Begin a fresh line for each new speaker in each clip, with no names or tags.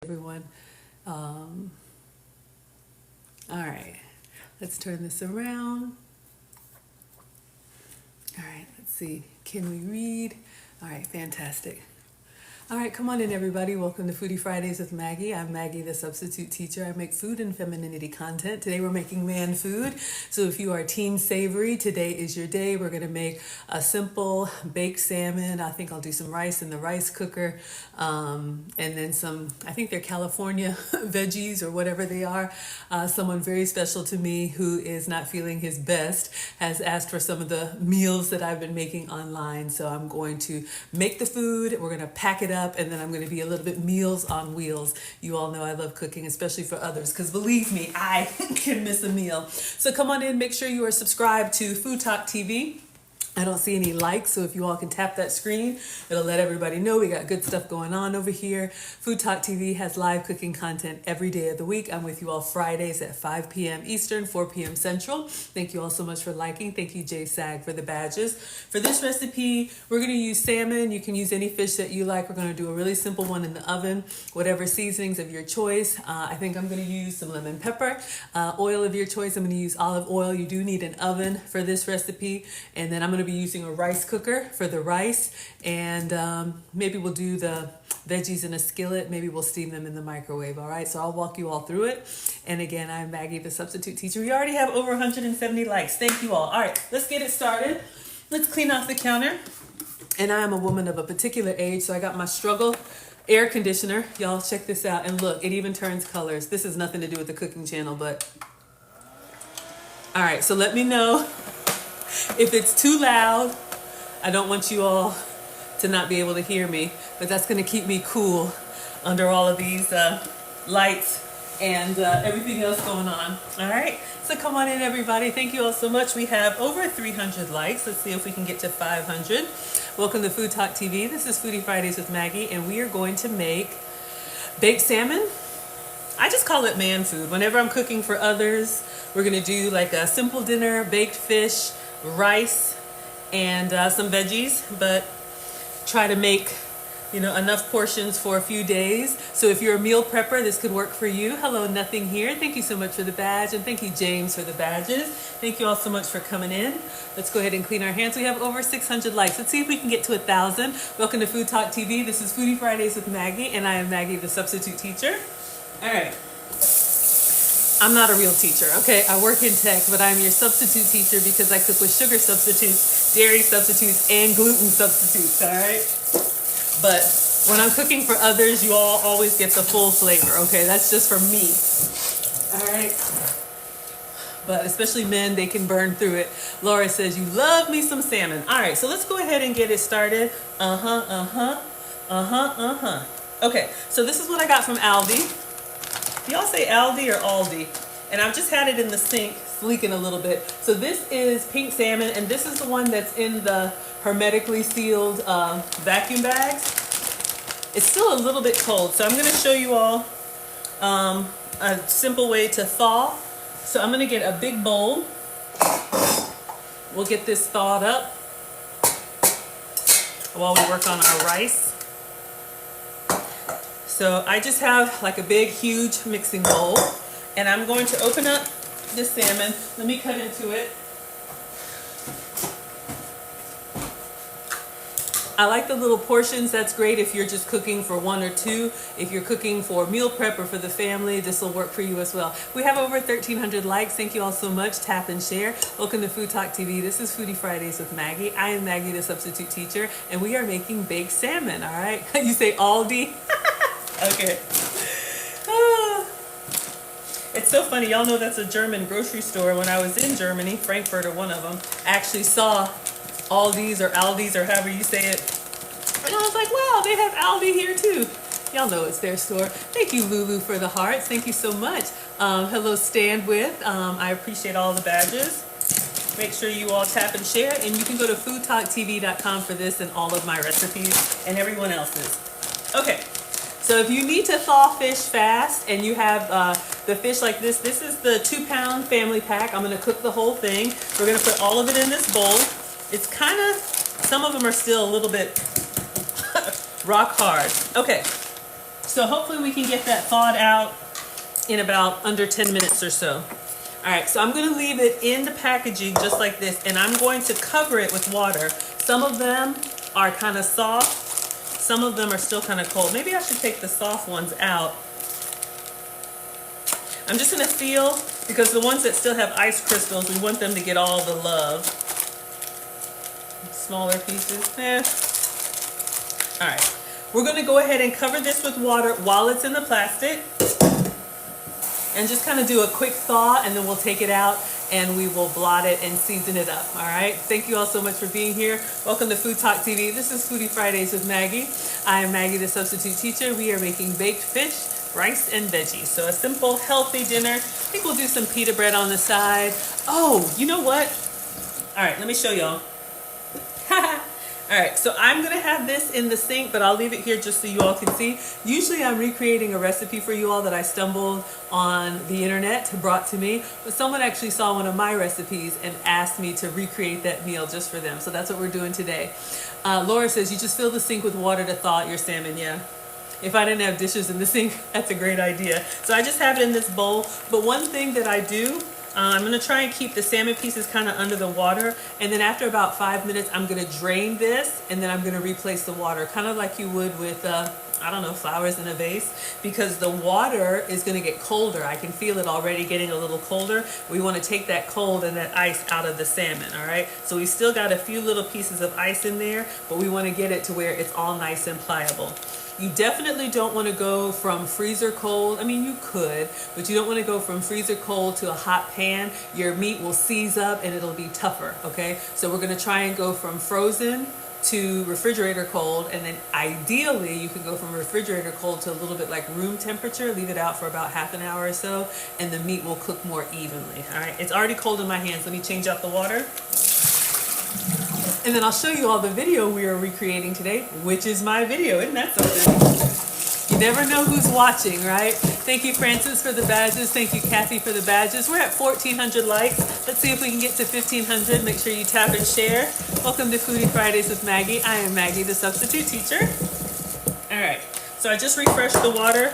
Everyone. All right, let's turn this around. All right, let's see. Can we read? All right, fantastic. All right, come on in, everybody. Welcome to Foodie Fridays with Maggie. I'm Maggie the Substitute Teacher. I make food and femininity content. Today we're making man food. So if you are team savory, today is your day. We're gonna make a simple baked salmon. I think I'll do some rice in the rice cooker. And then some, I think they're California veggies or whatever they are. Someone very special to me who is not feeling his best has asked for some of the meals that I've been making online. So I'm going to make the food. We're gonna pack it up, and then I'm going to be a little bit meals on wheels. You all know I love cooking, especially for others, because believe me, I can miss a meal. So come on in, make sure you are subscribed to FoodtokTV. I don't see any likes, so if you all can tap that screen, it'll let everybody know we got good stuff going on over here. FoodtokTV has live cooking content every day of the week. I'm with you all Fridays at 5 p.m. Eastern, 4 p.m. Central. Thank you all so much for liking. Thank you, Jay Sag, for the badges. For this recipe, we're going to use salmon. You can use any fish that you like. We're going to do a really simple one in the oven, whatever seasonings of your choice. I think I'm going to use some lemon pepper, oil of your choice. I'm going to use olive oil. You do need an oven for this recipe. And then I'm going to be using a rice cooker for the rice, and maybe we'll do the veggies in a skillet. Maybe we'll steam them in the microwave. All right, so I'll walk you all through it. And again, I'm Maggie the Substitute Teacher. We already have over 170 likes. Thank you all. All right, let's get it started. Let's clean off the counter. And I am a woman of a particular age, so I got my Struggle air conditioner. Y'all check this out, and look, it even turns colors. This has nothing to do with the cooking channel, but all right, so let me know if it's too loud. I don't want you all to not be able to hear me, but that's going to keep me cool under all of these lights and everything else going on. All right, so come on in, everybody. Thank you all so much. We have over 300 likes. Let's see if we can get to 500. Welcome to FoodtokTV. This is Foodie Fridays with Maggie, and we are going to make baked salmon. I just call it man food. Whenever I'm cooking for others, we're going to do like a simple dinner, baked fish, rice, and some veggies, but try to make, you know, enough portions for a few days. So if you're a meal prepper, this could work for you. Hello, Nothing Here. Thank you so much for the badge, and thank you, James, for the badges. Thank you all so much for coming in. Let's go ahead and clean our hands. We have over 600 likes. Let's see if we can get to 1,000. Welcome to FoodtokTV. This is Foodie Fridays with Maggie, and I am Maggie the Substitute Teacher. All right. I'm not a real teacher, okay? I work in tech, but I'm your substitute teacher because I cook with sugar substitutes, dairy substitutes, and gluten substitutes, all right? But when I'm cooking for others, you all always get the full flavor, okay? That's just for me, all right? But especially men, they can burn through it. Laura says, you love me some salmon. All right, so let's go ahead and get it started. Okay, so this is what I got from Aldi. Y'all say Aldi or Aldi? And I've just had it in the sink, it's leaking a little bit. So this is pink salmon, and this is the one that's in the hermetically sealed vacuum bags. It's still a little bit cold, so I'm going to show you all a simple way to thaw. So I'm going to get a big bowl. We'll get this thawed up while we work on our rice. So I just have like a big, huge mixing bowl, and I'm going to open up this salmon. Let me cut into it. I like the little portions. That's great if you're just cooking for one or two. If you're cooking for meal prep or for the family, this will work for you as well. We have over 1,300 likes. Thank you all so much. Tap and share. Welcome to FoodtokTV. This is Foodie Fridays with Maggie. I am Maggie the Substitute Teacher, and we are making baked salmon, all right? You say Aldi? Okay. It's so funny. Y'all know that's a German grocery store. When I was in Germany, Frankfurt or one of them, I actually saw Aldi's or Aldi's or however you say it. And I was like, wow, they have Aldi here too. Y'all know it's their store. Thank you, Lulu, for the hearts. Thank you so much. Hello, Stand With. I appreciate all the badges. Make sure you all tap and share. And you can go to foodtoktv.com for this and all of my recipes and everyone else's. Okay. So if you need to thaw fish fast and you have the fish like this is the 2-pound family pack. I'm going to cook the whole thing. We're going to put all of it in this bowl. It's kind of, some of them are still a little bit rock hard. Okay, So hopefully we can get that thawed out in about under 10 minutes or so. All right, so I'm going to leave it in the packaging just like this, and I'm going to cover it with water. Some of them are kind of soft. Some of them are still kind of cold. Maybe I should take the soft ones out. I'm just going to feel, because the ones that still have ice crystals, we want them to get all the love. Smaller pieces. All right, we're going to go ahead and cover this with water while it's in the plastic. And just kind of do a quick thaw, and then we'll take it out and we will blot it and season it up. All right. Thank you all so much for being here. Welcome to FoodtokTV. This is Foodie Fridays with Maggie. I am Maggie the Substitute Teacher. We are making baked fish, rice, and veggies. So a simple, healthy dinner. I think we'll do some pita bread on the side. Oh, you know what? All right, let me show y'all. All right, so I'm gonna have this in the sink, but I'll leave it here just so you all can see. Usually I'm recreating a recipe for you all that I stumbled on the internet, brought to me, but someone actually saw one of my recipes and asked me to recreate that meal just for them. So that's what we're doing today. Laura says, you just fill the sink with water to thaw out your salmon. Yeah. If I didn't have dishes in the sink, that's a great idea. So I just have it in this bowl. But one thing that I do, I'm gonna try and keep the salmon pieces kind of under the water, and then after about 5 minutes, I'm gonna drain this, and then I'm gonna replace the water, kind of like you would with, I don't know, flowers in a vase, because the water is gonna get colder. I can feel it already getting a little colder. We wanna take that cold and that ice out of the salmon, all right? So we still got a few little pieces of ice in there, but we wanna get it to where it's all nice and pliable. You definitely don't want to go from freezer cold. I mean, you could, but you don't want to go from freezer cold to a hot pan. Your meat will seize up and it'll be tougher, okay? So we're going to try and go from frozen to refrigerator cold, and then ideally you can go from refrigerator cold to a little bit like room temperature, leave it out for about half an hour or so, and the meat will cook more evenly, all right? It's already cold in my hands. Let me change out the water. And then I'll show you all the video we are recreating today, which is my video. Isn't that something? You never know who's watching, right? Thank you, Francis, for the badges. Thank you, Kathy, for the badges. We're at 1,400 likes. Let's see if we can get to 1,500. Make sure you tap and share. Welcome to Foodie Fridays with Maggie. I am Maggie, the Substitute Teacher. All right, so I just refreshed the water,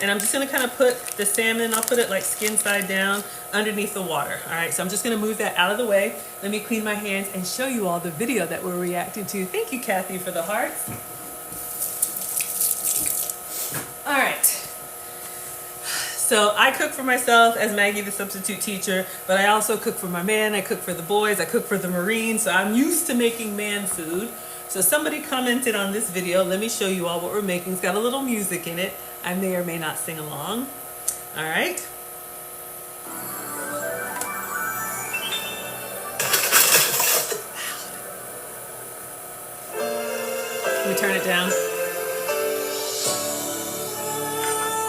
and I'm just gonna kind of put the salmon, I'll put it like skin side down underneath the water. All right, so I'm just gonna move that out of the way. Let me clean my hands and show you all the video that we're reacting to. Thank you, Kathy, for the hearts. All right, so I cook for myself as Maggie the Substitute Teacher, but I also cook for my man, I cook for the boys, I cook for the Marines, so I'm used to making man food. So somebody commented on this video. Let me show you all what we're making. It's got a little music in it. I may or may not sing along. All right. Can we turn it down?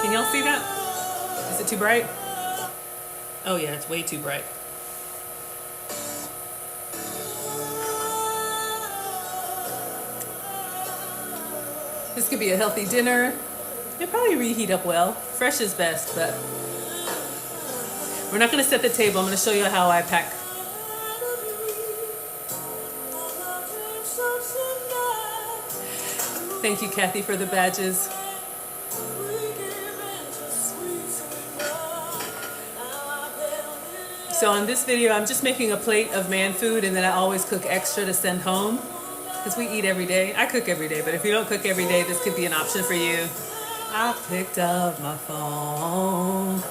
Can y'all see that? Is it too bright? Oh yeah, it's way too bright. This could be a healthy dinner. It'll probably reheat up well. Fresh is best, but we're not gonna set the table. I'm gonna show you how I pack. Thank you, Kathy, for the badges. So on this video, I'm just making a plate of man food, and then I always cook extra to send home, because we eat every day. I cook every day, but if you don't cook every day, this could be an option for you. I picked up my phone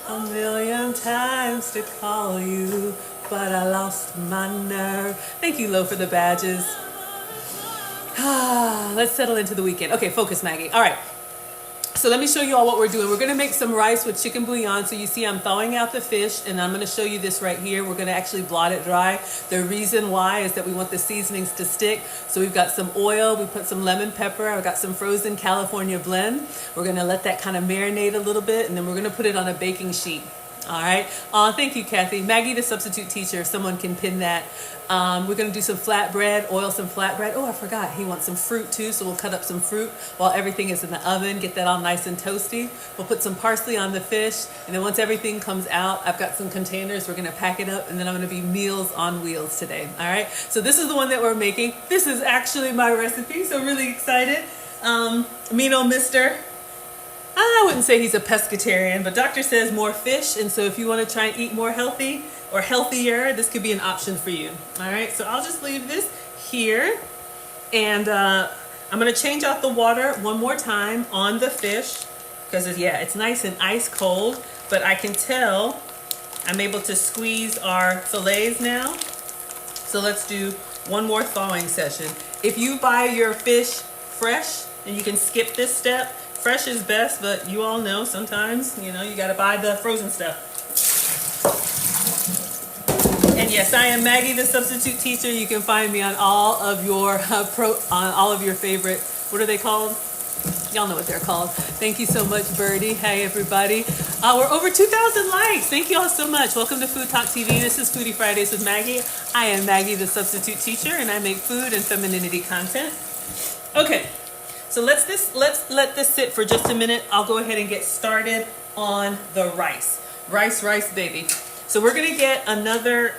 a million times to call you, but I lost my nerve. Thank you, Lo, for the badges. Let's settle into the weekend. Okay, focus, Maggie. All right. So let me show you all what we're doing. We're gonna make some rice with chicken bouillon. So you see I'm thawing out the fish, and I'm gonna show you this right here. We're gonna actually blot it dry. The reason why is that we want the seasonings to stick. So we've got some oil, we put some lemon pepper, I've got some frozen California blend. We're gonna let that kind of marinate a little bit, and then we're gonna put it on a baking sheet. All right. Thank you, Kathy. Maggie, the Substitute Teacher, if someone can pin that. We're going to do some flatbread, oil some flatbread. Oh, I forgot. He wants some fruit too, so we'll cut up some fruit while everything is in the oven. Get that all nice and toasty. We'll put some parsley on the fish, and then once everything comes out, I've got some containers. We're going to pack it up, and then I'm going to be meals on wheels today. All right. So this is the one that we're making. This is actually my recipe, so really excited. Mean old mister. I wouldn't say he's a pescatarian, but doctor says more fish, and so if you want to try and eat more healthy or healthier, this could be an option for you. All right, so I'll just leave this here, and I'm gonna change out the water one more time on the fish because yeah, it's nice and ice cold, but I can tell I'm able to squeeze our fillets now. So let's do one more thawing session. If you buy your fish fresh, and you can skip this step, fresh is best, but you all know sometimes, you know, you gotta buy the frozen stuff. And yes, I am Maggie the Substitute Teacher. You can find me on all of your favorite, what are they called? Y'all know what they're called. Thank you so much, Birdie. Hey, everybody. We're over 2,000 likes. Thank you all so much. Welcome to FoodtokTV. This is Foodie Fridays with Maggie. I am Maggie the Substitute Teacher, and I make food and femininity content. Okay, so let this sit for just a minute. I'll go ahead and get started on the rice. Rice, baby. So we're gonna get another,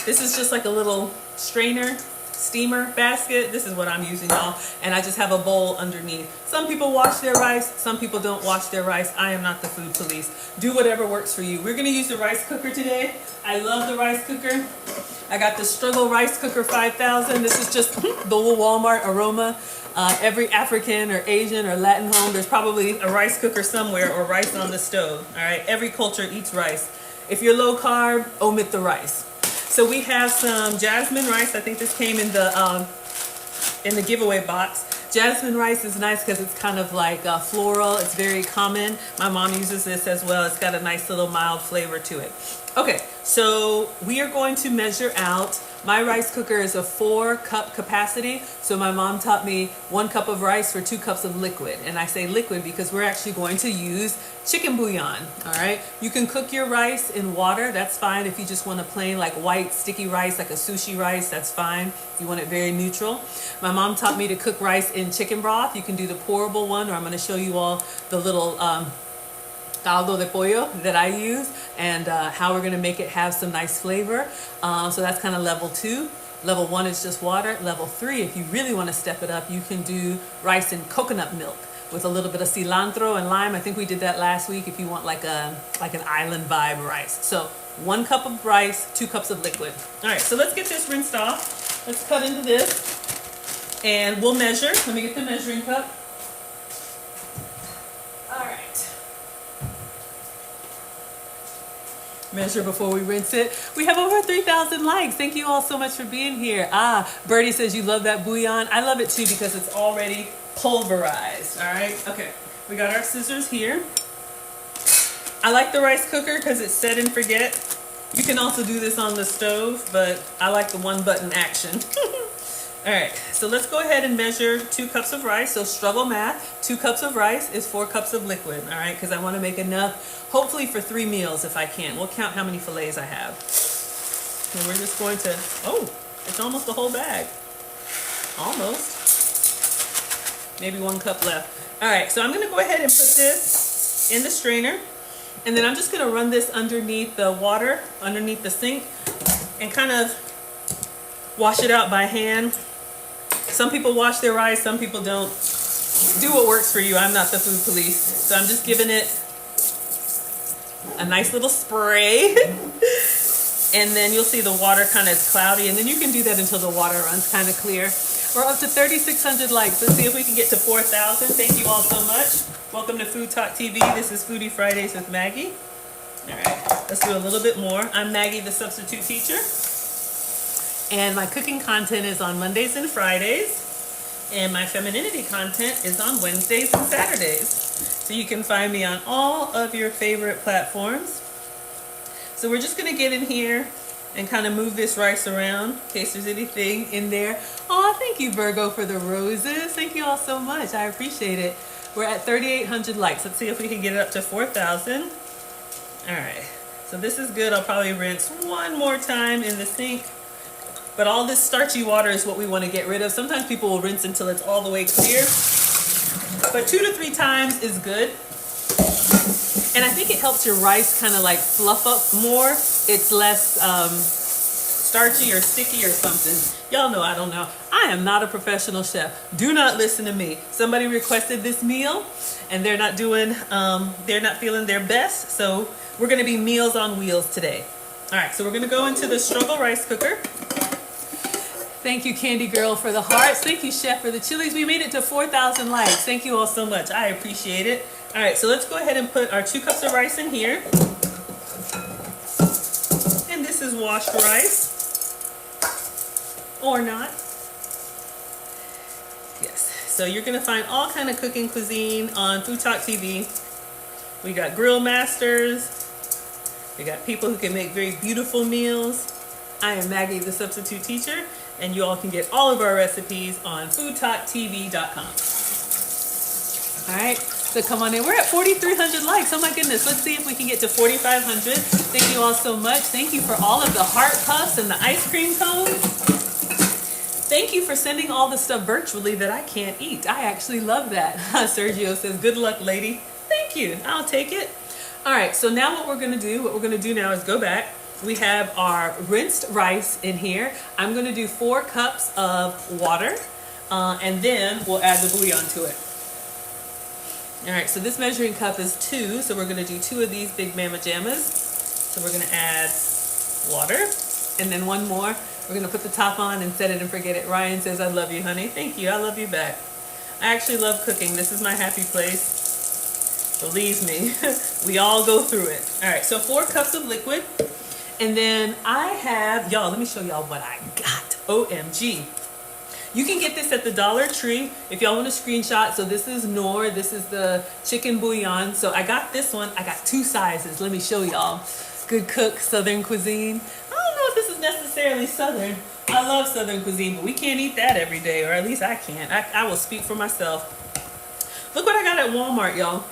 this is just like a little strainer, steamer basket. This is what I'm using, y'all, and I just have a bowl underneath. Some people wash their rice, some people don't wash their rice. I am not the food police. Do whatever works for you. We're gonna use the rice cooker today. I love the rice cooker. I got the Struggle Rice Cooker 5000. This is just the little Walmart aroma. Every African or Asian or Latin home, there's probably a rice cooker somewhere or rice on the stove. All right, every culture eats rice. If you're low carb, omit the rice. So we have some jasmine rice. I think this came in the giveaway box. Jasmine rice is nice because it's kind of like floral. It's very common. My mom uses this as well. It's got a nice little mild flavor to it. Okay, so we are going to measure out. My rice cooker is a 4-cup capacity. So my mom taught me 1 cup of rice for 2 cups of liquid. And I say liquid because we're actually going to use chicken bouillon. All right, you can cook your rice in water. That's fine. If you just want a plain like white sticky rice, like a sushi rice, that's fine. If you want it very neutral. My mom taught me to cook rice in chicken broth. You can do the pourable one, or I'm going to show you all the little caldo de pollo that I use, and how we're going to make it have some nice flavor. So that's kind of level 2. Level 1 is just water. Level 3, if you really want to step it up, you can do rice in coconut milk with a little bit of cilantro and lime. I think we did that last week if you want like an island vibe rice. So 1 cup of rice, 2 cups of liquid. All right, so let's get this rinsed off. Let's cut into this and we'll measure. Let me get the measuring cup. All right. Measure before we rinse it. We have over 3,000 likes. Thank you all so much for being here. Birdie says you love that bouillon. I love it too because it's already pulverized. All right, okay. We got our scissors here. I like the rice cooker because it's set and forget. You can also do this on the stove, but I like the 1-button action. All right, so let's go ahead and measure 2 cups of rice. So struggle math, 2 cups of rice is 4 cups of liquid, all right? Because I want to make enough, hopefully for 3 meals if I can. We'll count how many fillets I have. And we're just going to, oh, it's almost a whole bag. Almost. Maybe 1 cup left. All right, so I'm going to go ahead and put this in the strainer. And then I'm just going to run this underneath the water, underneath the sink, and kind of wash it out by hand. Some people wash their rice, some people don't. Do what works for you. I'm not the food police. So I'm just giving it a nice little spray. And then you'll see the water kind of is cloudy. And then you can do that until the water runs kind of clear. We're up to 3,600 likes. Let's see if we can get to 4,000. Thank you all so much. Welcome to FoodtokTV. This is Foodie Fridays with Maggie. All right, let's do a little bit more. I'm Maggie the Substitute Teacher. And my cooking content is on Mondays and Fridays. And my femininity content is on Wednesdays and Saturdays. So you can find me on all of your favorite platforms. So we're just gonna get in here and kind of move this rice around in case there's anything in there. Oh, thank you, Virgo, for the roses. Thank you all so much. I appreciate it. We're at 3,800 likes. Let's see if we can get it up to 4,000. All right, so this is good. I'll probably rinse 1 more time in the sink. But all this starchy water is what we want to get rid of. Sometimes people will rinse until it's all the way clear. But 2 to 3 times is good. And I think it helps your rice kind of like fluff up more. It's less starchy or sticky or something. Y'all know I don't know. I am not a professional chef. Do not listen to me. Somebody requested this meal and they're not feeling their best. So we're gonna be meals on wheels today. All right, so we're gonna go into the struggle rice cooker. Thank you, Candy Girl, for the hearts. Thank you, Chef, for the chilies. We made it to 4,000 likes. Thank you all so much. I appreciate it. All right, so let's go ahead and put our 2 cups of rice in here. And this is washed rice. Or not. Yes. So you're going to find all kind of cooking cuisine on FoodtokTV. We got grill masters. We got people who can make very beautiful meals. I am Maggie the Substitute Teacher. And you all can get all of our recipes on foodtoktv.com. All right, so come on in. We're at 4,300 likes. Oh my goodness. Let's see if we can get to 4,500. Thank you all so much. Thank you for all of the heart puffs and the ice cream cones. Thank you for sending all the stuff virtually that I can't eat. I actually love that. Sergio says, good luck, lady. Thank you. I'll take it. All right, so now what we're going to do now is go back. We have our rinsed rice in here. I'm going to do 4 cups of water, and then we'll add the bouillon to it. All right, so this measuring cup is 2, so we're going to do 2 of these big mama jammas. So we're going to add water, and then 1 more. We're going to put the top on and set it and forget it. Ryan says, I love you, honey. Thank you. I love you back. I actually love cooking. This is my happy place. Believe me, we all go through it. All right, so 4 cups of liquid. And then I have, y'all, let me show y'all what I got. OMG. You can get this at the Dollar Tree if y'all want to screenshot. So this is Knorr. This is the chicken bouillon. So I got this one. I got 2 sizes. Let me show y'all. Good cook, Southern cuisine. I don't know if this is necessarily Southern. I love Southern cuisine, but we can't eat that every day, or at least I can't. I will speak for myself. Look what I got at Walmart, y'all.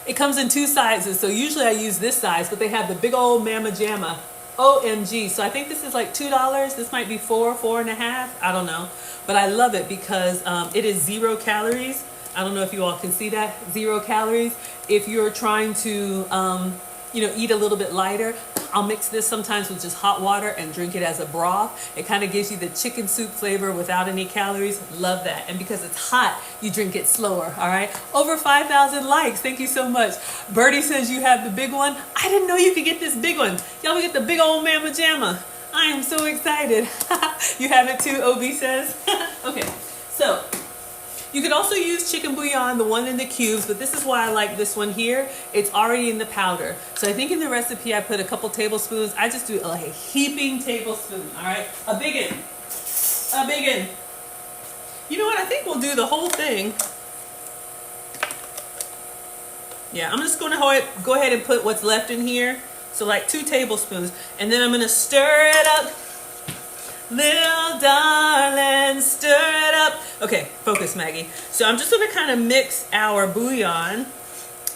It comes in 2 sizes, so usually I use this size, but they have the big old Mama Jamma. OMG. So I think this is like $2. This might be $4.50. I don't know. But I love it because it is 0 calories. I don't know if you all can see that. 0 calories. If you're trying to, eat a little bit lighter, I'll mix this sometimes with just hot water and drink it as a broth. It kind of gives you the chicken soup flavor without any calories. Love that. And because it's hot, you drink it slower, all right? Over 5,000 likes. Thank you so much. Birdie says you have the big one. I didn't know you could get this big one. Y'all get the big old Mama Jamma. I am so excited. You have it too, OB says. Okay, so you could also use chicken bouillon, the one in the cubes, but this is why I like this one here. It's already in the powder. So I think in the recipe I put a couple tablespoons. I just do like a heaping tablespoon, all right? A big one. A big one. You know what? I think we'll do the whole thing. Yeah, I'm just going to go ahead and put what's left in here. So like 2 tablespoons. And then I'm going to stir it up. Little darling, stir it up. Okay, focus, Maggie. So I'm just going to kind of mix our bouillon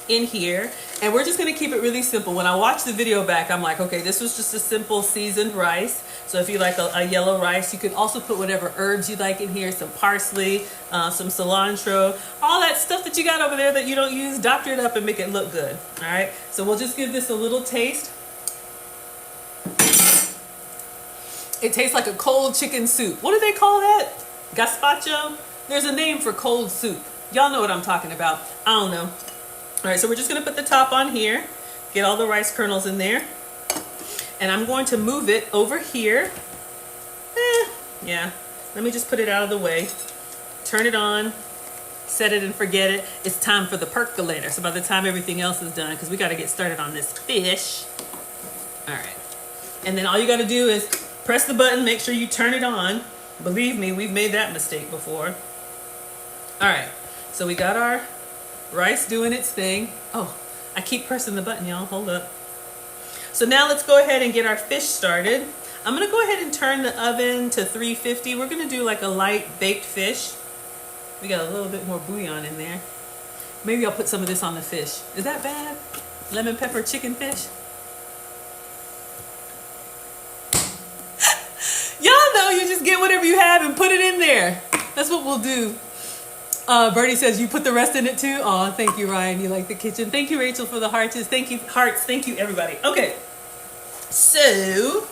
in here, and we're just going to keep it really simple. When I watch the video back, I'm like, okay, this was just a simple seasoned rice. So if you like a yellow rice, you could also put whatever herbs you like in here, some parsley, some cilantro, all that stuff that you got over there that you don't use, doctor it up and make it look good. All right, so we'll just give this a little taste. It tastes like a cold chicken soup. What do they call that? Gazpacho? There's a name for cold soup. Y'all know what I'm talking about. I don't know. All right, so we're just going to put the top on here. Get all the rice kernels in there. And I'm going to move it over here. Yeah. Let me just put it out of the way. Turn it on. Set it and forget it. It's time for the percolator. So by the time everything else is done, because we got to get started on this fish. All right. And then all you got to do is press the button, make sure you turn it on. Believe me, we've made that mistake before. All right, so we got our rice doing its thing. Oh, I keep pressing the button, y'all. Hold up. So now let's go ahead and get our fish started. I'm gonna go ahead and turn the oven to 350. We're gonna do like a light baked fish. We got a little bit more bouillon in there. Maybe I'll put some of this on the fish. Is that bad? Lemon pepper chicken fish? Y'all know you just get whatever you have and put it in there. That's what we'll do. Bertie says you put the rest in it too. Oh, thank you, Ryan. You like the kitchen. Thank you, Rachel, for the hearts. Thank you, hearts. Thank you, everybody. Okay. So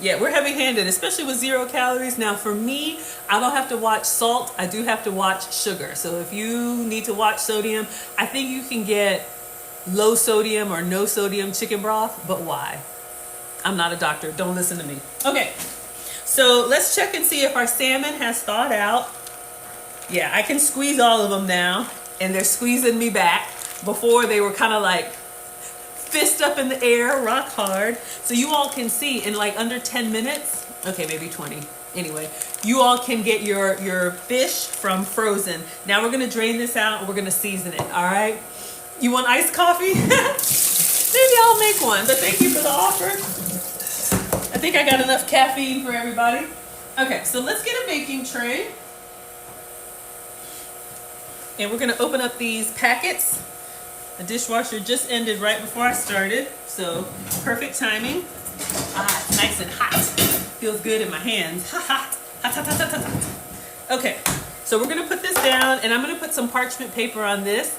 Yeah, we're heavy-handed, especially with 0 calories. Now for me, I don't have to watch salt. I do have to watch sugar. So if you need to watch sodium, I think you can get low sodium or no sodium chicken broth, but why? I'm not a doctor. Don't listen to me. Okay, so let's check and see if our salmon has thawed out. Yeah, I can squeeze all of them now, and they're squeezing me back. Before they were kind of like fist up in the air, rock hard. So you all can see in like under 10 minutes, okay, maybe 20. Anyway, you all can get your fish from frozen. Now we're gonna drain this out and we're gonna season it, all right? You want iced coffee? Maybe I'll make one, but thank you for the offer. I think I got enough caffeine for everybody. Okay, so let's get a baking tray. And we're gonna open up these packets. The dishwasher just ended right before I started, so perfect timing. Ah, it's nice and hot. Feels good in my hands. Hot, hot, hot, hot, hot, hot, hot. Okay, so we're gonna put this down, and I'm gonna put some parchment paper on this.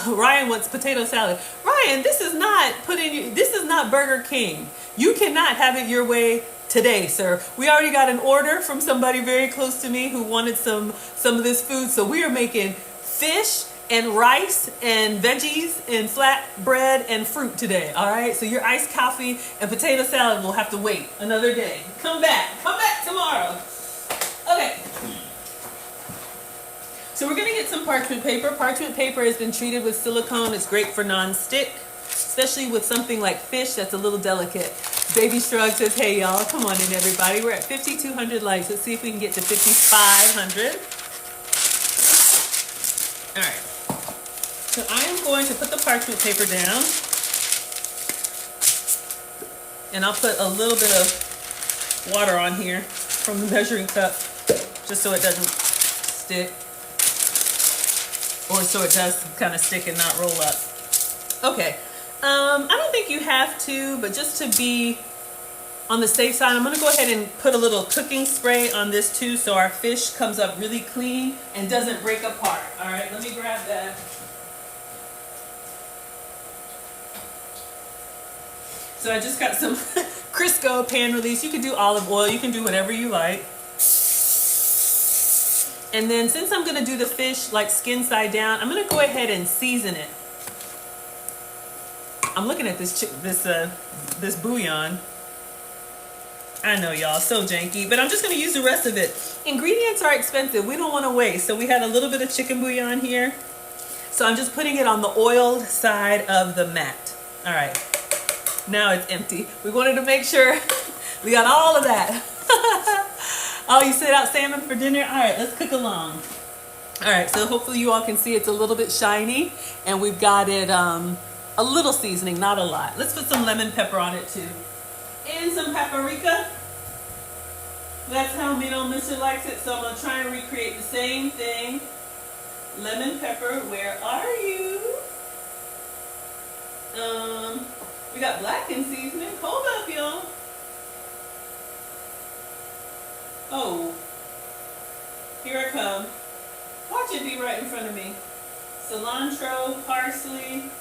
Ryan wants potato salad. Ryan, this is not Burger King. You cannot have it your way today, sir. We already got an order from somebody very close to me who wanted some of this food, so we are making fish and rice and veggies and flat bread and fruit today, all right? So your iced coffee and potato salad will have to wait another day. Come back tomorrow. Okay. So we're gonna get some parchment paper. Parchment paper has been treated with silicone. It's great for non-stick, especially with something like fish that's a little delicate. Baby Shrug says, hey y'all, come on in everybody. We're at 5,200 likes. Let's see if we can get to 5,500. All right. So I am going to put the parchment paper down, and I'll put a little bit of water on here from the measuring cup, just so it doesn't stick, or so it does kind of stick and not roll up. Okay, I don't think you have to, but just to be on the safe side, I'm gonna go ahead and put a little cooking spray on this too, so our fish comes up really clean and doesn't break apart. All right, let me grab that. So I just got some Crisco pan release. You can do olive oil. You can do whatever you like. And then since I'm going to do the fish like skin side down, I'm going to go ahead and season it. I'm looking at this bouillon. I know y'all, so janky, but I'm just going to use the rest of it. Ingredients are expensive. We don't want to waste. So we had a little bit of chicken bouillon here. So I'm just putting it on the oiled side of the mat. All right. Now it's empty. We wanted to make sure we got all of that. Oh, you set out salmon for dinner? All right, let's cook along. All right, so hopefully you all can see it's a little bit shiny, and we've got it a little seasoning, not a lot. Let's put some lemon pepper on it too. And some paprika. That's how Mino Mister likes it, so I'm gonna try and recreate the same thing. Lemon pepper, where are you? We got blackened seasoning. Hold up, y'all. Oh, here I come. Watch it be right in front of me. Cilantro, parsley.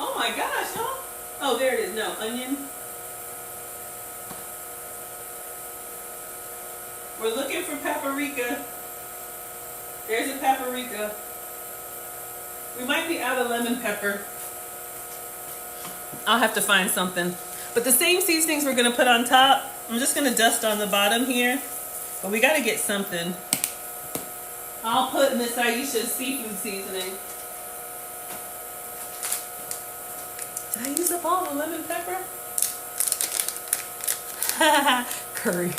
Oh my gosh, y'all. Oh, there it is. No, onion. We're looking for paprika. There's a paprika. We might be out of lemon pepper. I'll have to find something. But the same seasonings we're going to put on top, I'm just going to dust on the bottom here. But we got to get something. I'll put Miss Aisha's seafood seasoning. Did I use up all the lemon pepper? Curry.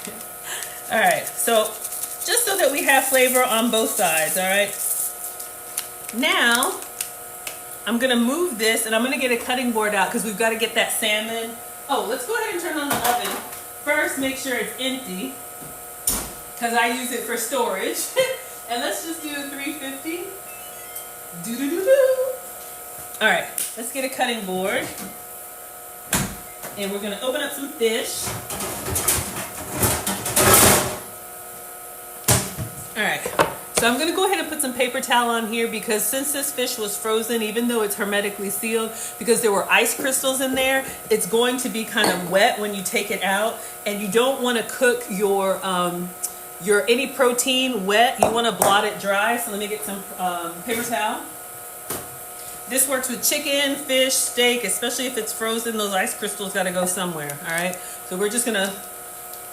All right, so just so that we have flavor on both sides, all right? Now, I'm gonna move this and I'm gonna get a cutting board out because we've got to get that salmon. Oh, let's go ahead and turn on the oven. First, make sure it's empty because I use it for storage. And let's just do 350. All right, let's get a cutting board. And we're gonna open up some fish. All right, So I'm going to go ahead and put some paper towel on here because since this fish was frozen, even though it's hermetically sealed, because there were ice crystals in there, it's going to be kind of wet when you take it out. And you don't want to cook your any protein wet. You want to blot it dry. So let me get some paper towel. This works with chicken, fish, steak, especially if it's frozen. Those ice crystals got to go somewhere. All right. So we're just going to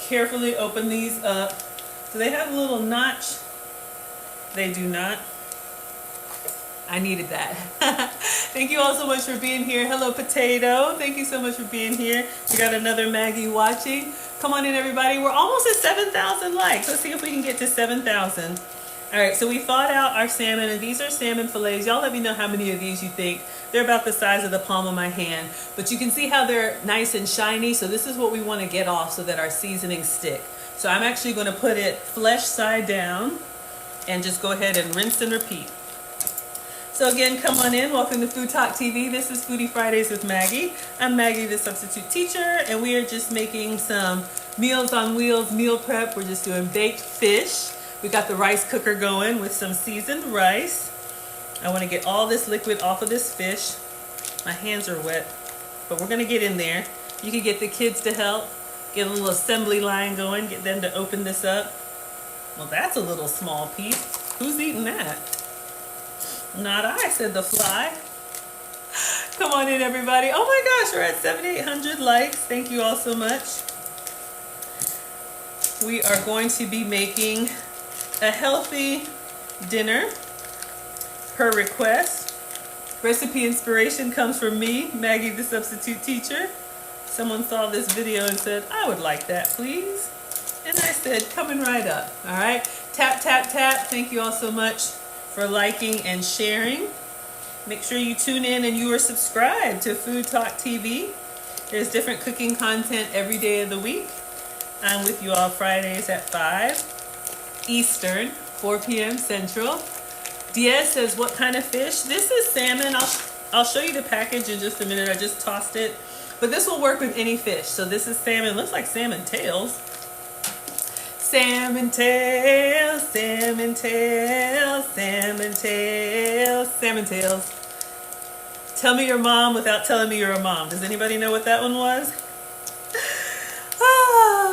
carefully open these up. So they have a little notch. They do not. I needed that. Thank you all so much for being here. Hello, Potato. Thank you so much for being here. We got another Maggie watching. Come on in, everybody. We're almost at 7,000 likes. Let's see if we can get to 7,000. All right, so we thawed out our salmon, and these are salmon fillets. Y'all let me know how many of these you think. They're about the size of the palm of my hand. But you can see how they're nice and shiny. So this is what we want to get off so that our seasonings stick. So I'm actually going to put it flesh side down and just go ahead and rinse and repeat. So again, come on in. Welcome to FoodtokTV. This is Foodie Fridays with Maggie. I'm Maggie the Substitute Teacher, and we are just making some Meals on Wheels meal prep. We're just doing baked fish. We got the rice cooker going with some seasoned rice. I want to get all this liquid off of this fish. My hands are wet, but we're going to get in there. You can get the kids to help. Get a little assembly line going. Get them to open this up. Well, that's a little small piece. Who's eating that? Not I, said the fly. Come on in, everybody. Oh my gosh, we're at 7,800 likes. Thank you all so much. We are going to be making a healthy dinner per request. Recipe inspiration comes from me, Maggie the Substitute Teacher. Someone saw this video and said, I would like that, please. And I said, coming right up. All right. Tap, tap, tap. Thank you all so much for liking and sharing. Make sure you tune in and you are subscribed to FoodtokTV. There's different cooking content every day of the week. I'm with you all Fridays at 5 Eastern, 4 p.m. Central. Diaz says, what kind of fish? This is salmon. I'll show you the package in just a minute. I just tossed it. But this will work with any fish. So this is salmon. Looks like salmon tails. Salmon tails, salmon tails, salmon tails, salmon tails. Tell me your mom without telling me you're a mom. Does anybody know what that one was?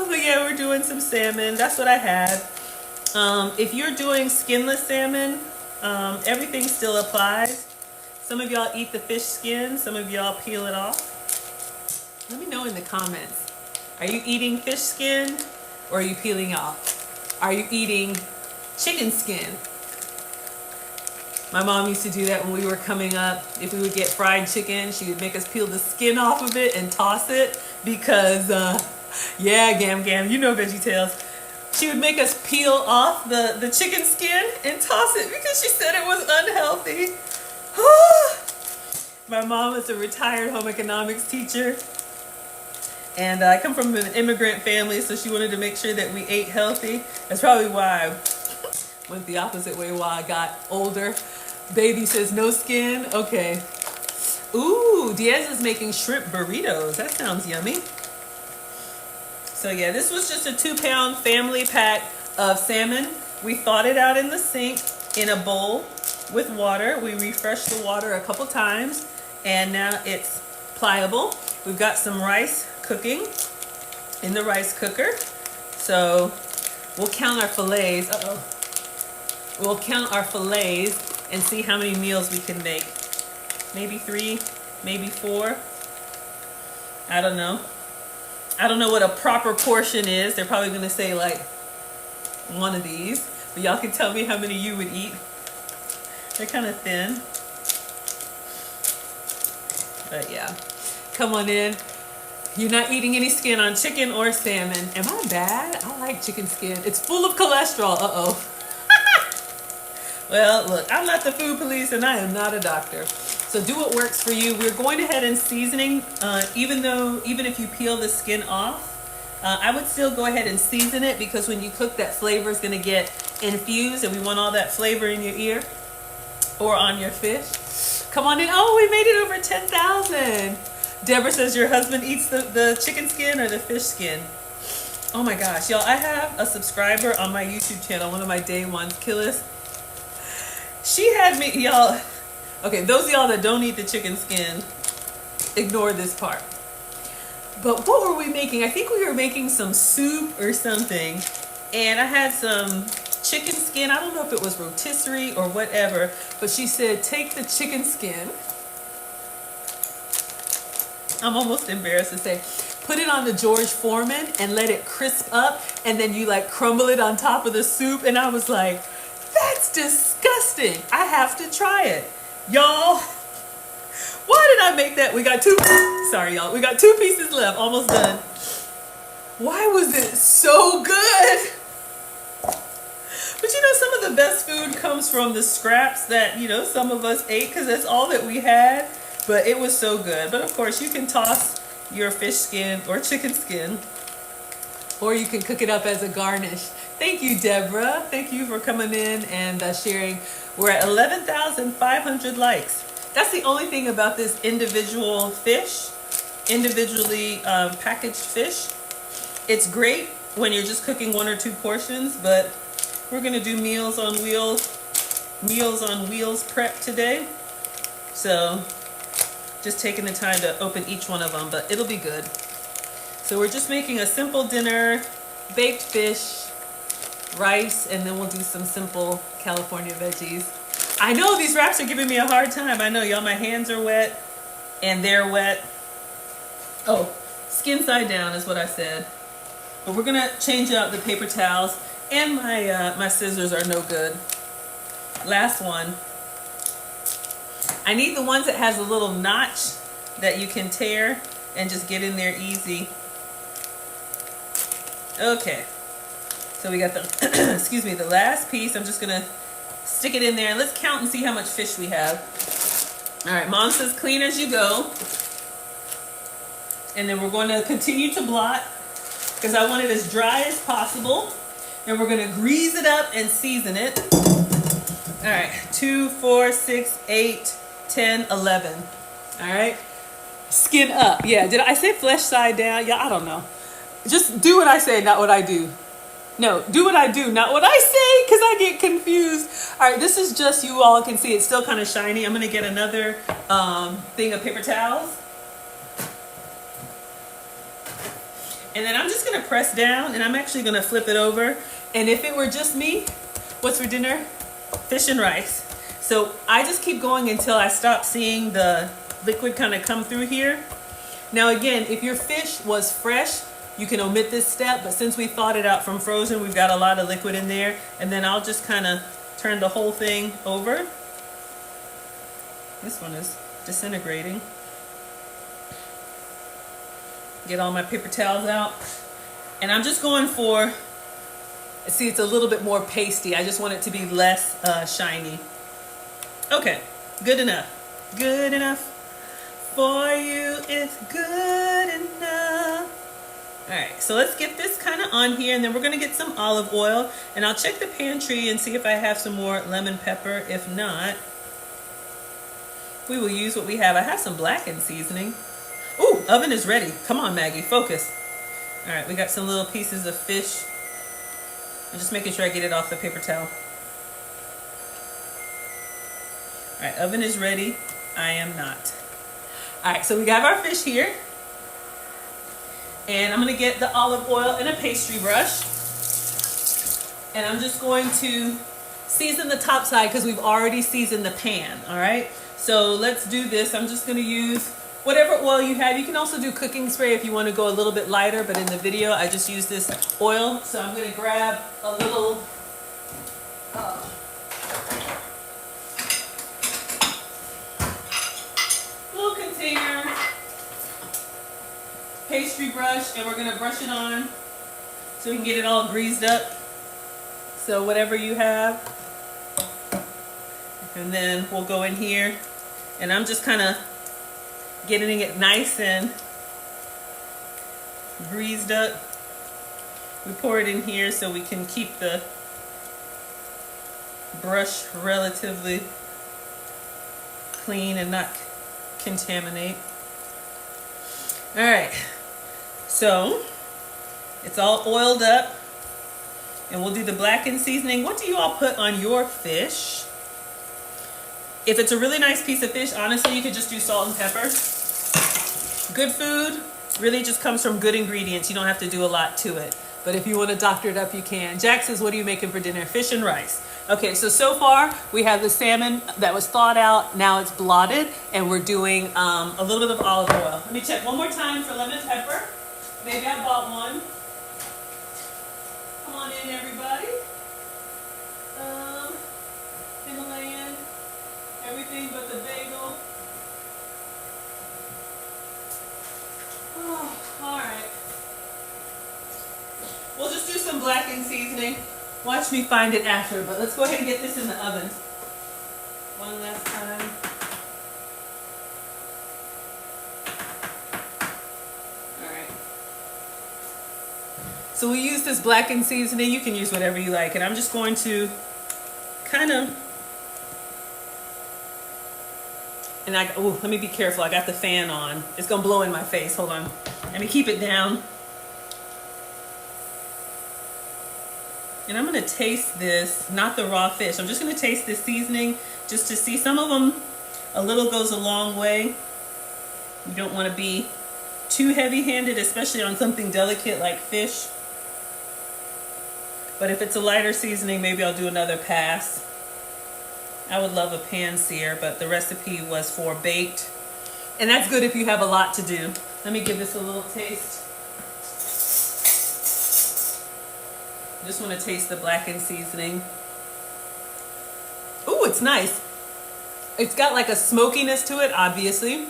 But yeah, we're doing some salmon. That's what I had. If you're doing skinless salmon, everything still applies. Some of y'all eat the fish skin. Some of y'all peel it off. Let me know in the comments. Are you eating fish skin? Or are you peeling off? Are you eating chicken skin? My mom used to do that when we were coming up. If we would get fried chicken, she would make us peel the skin off of it and toss it because, yeah, Gam, you know VeggieTales. She would make us peel off the chicken skin and toss it because she said it was unhealthy. My mom is a retired home economics teacher. And I come from an immigrant family, so she wanted to make sure that we ate healthy. That's probably why I went the opposite way while I got older. Baby says no skin. Okay. Ooh, Diaz is making shrimp burritos. That sounds yummy. So yeah, this was just a 2-pound family pack of salmon. We thawed it out in the sink in a bowl with water. We refreshed the water a couple times, and now it's pliable. We've got some rice cooking in the rice cooker. So we'll count our fillets. We'll count our fillets and see how many meals we can make. Maybe 3, maybe 4. I don't know. I don't know what a proper portion is. They're probably going to say like one of these. But y'all can tell me how many you would eat. They're kind of thin. But yeah. Come on in. You're not eating any skin on chicken or salmon. Am I bad? I like chicken skin. It's full of cholesterol. Uh-oh. Well, look, I'm not the food police and I am not a doctor. So do what works for you. We're going ahead and seasoning, even if you peel the skin off, I would still go ahead and season it because when you cook, that flavor is going to get infused and we want all that flavor in your ear or on your fish. Come on in. Oh, we made it over 10,000. Deborah says your husband eats the chicken skin or the fish skin. Oh my gosh, y'all, I have a subscriber on my YouTube channel, one of my day ones, Killis. She had me, y'all. Okay, those of y'all that don't eat the chicken skin, ignore this part. But what were we making? I think we were making some soup or something. And I had some chicken skin. I don't know if it was rotisserie or whatever. But she said, take the chicken skin. I'm almost embarrassed to say. Put it on the George Foreman and let it crisp up. And then you like crumble it on top of the soup. And I was like, that's disgusting. I have to try it. Y'all, why did I make that? We got two, sorry y'all, we got 2 pieces left, almost done. Why was it so good? But you know, some of the best food comes from the scraps that, you know, some of us ate because that's all that we had. But it was so good. But of course, you can toss your fish skin or chicken skin, or you can cook it up as a garnish. Thank you, Deborah. Thank you for coming in and sharing. We're at 11,500 likes. That's the only thing about this individual fish, individually packaged fish. It's great when you're just cooking 1 or 2 portions, but we're gonna do meals on wheels prep today. So just taking the time to open each one of them, but it'll be good. So we're just making a simple dinner, baked fish, rice, and then we'll do some simple California veggies. I know these wraps are giving me a hard time. I know, y'all, my hands are wet and they're wet. Oh, skin side down is what I said. But we're gonna change out the paper towels, and my scissors are no good. Last one. I need the ones that has a little notch that you can tear and just get in there easy. Okay. So we got the, excuse me, the last piece. I'm just gonna stick it in there and let's count and see how much fish we have. All right, Mom says clean as you go. And then we're going to continue to blot because I want it as dry as possible. And we're gonna grease it up and season it. All right, 2, 4, 6, 8, 10, 11. All right, skin up. Yeah, did I say flesh side down? Yeah, I don't know. Just do what I say, not what I do. No, do what I do, not what I say, because I get confused. All right, this is just, you all can see it's still kind of shiny. I'm going to get another thing of paper towels. And then I'm just going to press down, and I'm actually going to flip it over. And if it were just me, what's for dinner? Fish and rice. So I just keep going until I stop seeing the liquid kind of come through here. Now again, if your fish was fresh, you can omit this step, but since we thawed it out from frozen, we've got a lot of liquid in there. And then I'll just kind of turn the whole thing over. This one is disintegrating. Get all my paper towels out. And I'm just going for, see, it's a little bit more pasty. I just want it to be less shiny. Okay, good enough. Good enough for you, it's good enough. All right, so let's get this kind of on here, and then we're gonna get some olive oil, and I'll check the pantry and see if I have some more lemon pepper. If not, we will use what we have. I have some blackened seasoning. Ooh, oven is ready. Come on, Maggie, focus. All right, we got some little pieces of fish. I'm just making sure I get it off the paper towel. All right, oven is ready. I am not. All right, so we got our fish here. And I'm gonna get the olive oil and a pastry brush. And I'm just going to season the top side because we've already seasoned the pan, all right? So let's do this. I'm just gonna use whatever oil you have. You can also do cooking spray if you wanna go a little bit lighter, but in the video, I just use this oil. So I'm gonna grab a little, little container, pastry brush, and we're gonna brush it on so we can get it all greased up. So whatever you have. And then we'll go in here, and I'm just kind of getting it nice and greased up. We pour it in here so we can keep the brush relatively clean and not contaminate. All right, so it's all oiled up, and we'll do the blackened seasoning. What do you all put on your fish? If it's a really nice piece of fish, honestly, you could just do salt and pepper. Good food really just comes from good ingredients. You don't have to do a lot to it. But if you want to doctor it up, you can. Jack says, what are you making for dinner? Fish and rice. Okay, so far we have the salmon that was thawed out. Now it's blotted, and we're doing a little bit of olive oil. Let me check one more time for lemon pepper. Maybe I bought one. Come on in, everybody. Himalayan, everything but the bagel. Oh, all right. We'll just do some blackened seasoning. Watch me find it after, but let's go ahead and get this in the oven. One last time. All right. So we use this blackened seasoning. You can use whatever you like, and I'm just going to kind of, and let me be careful. I got the fan on. It's gonna blow in my face. Hold on. Let me keep it down. And I'm going to taste this, not the raw fish. I'm just going to taste this seasoning just to see. Some of them, a little goes a long way. You don't want to be too heavy-handed, especially on something delicate like fish. But if it's a lighter seasoning, maybe I'll do another pass. I would love a pan sear, but the recipe was for baked. And that's good if you have a lot to do. Let me give this a little taste. Just want to taste the blackened seasoning. Ooh, it's nice. It's got like a smokiness to it, obviously.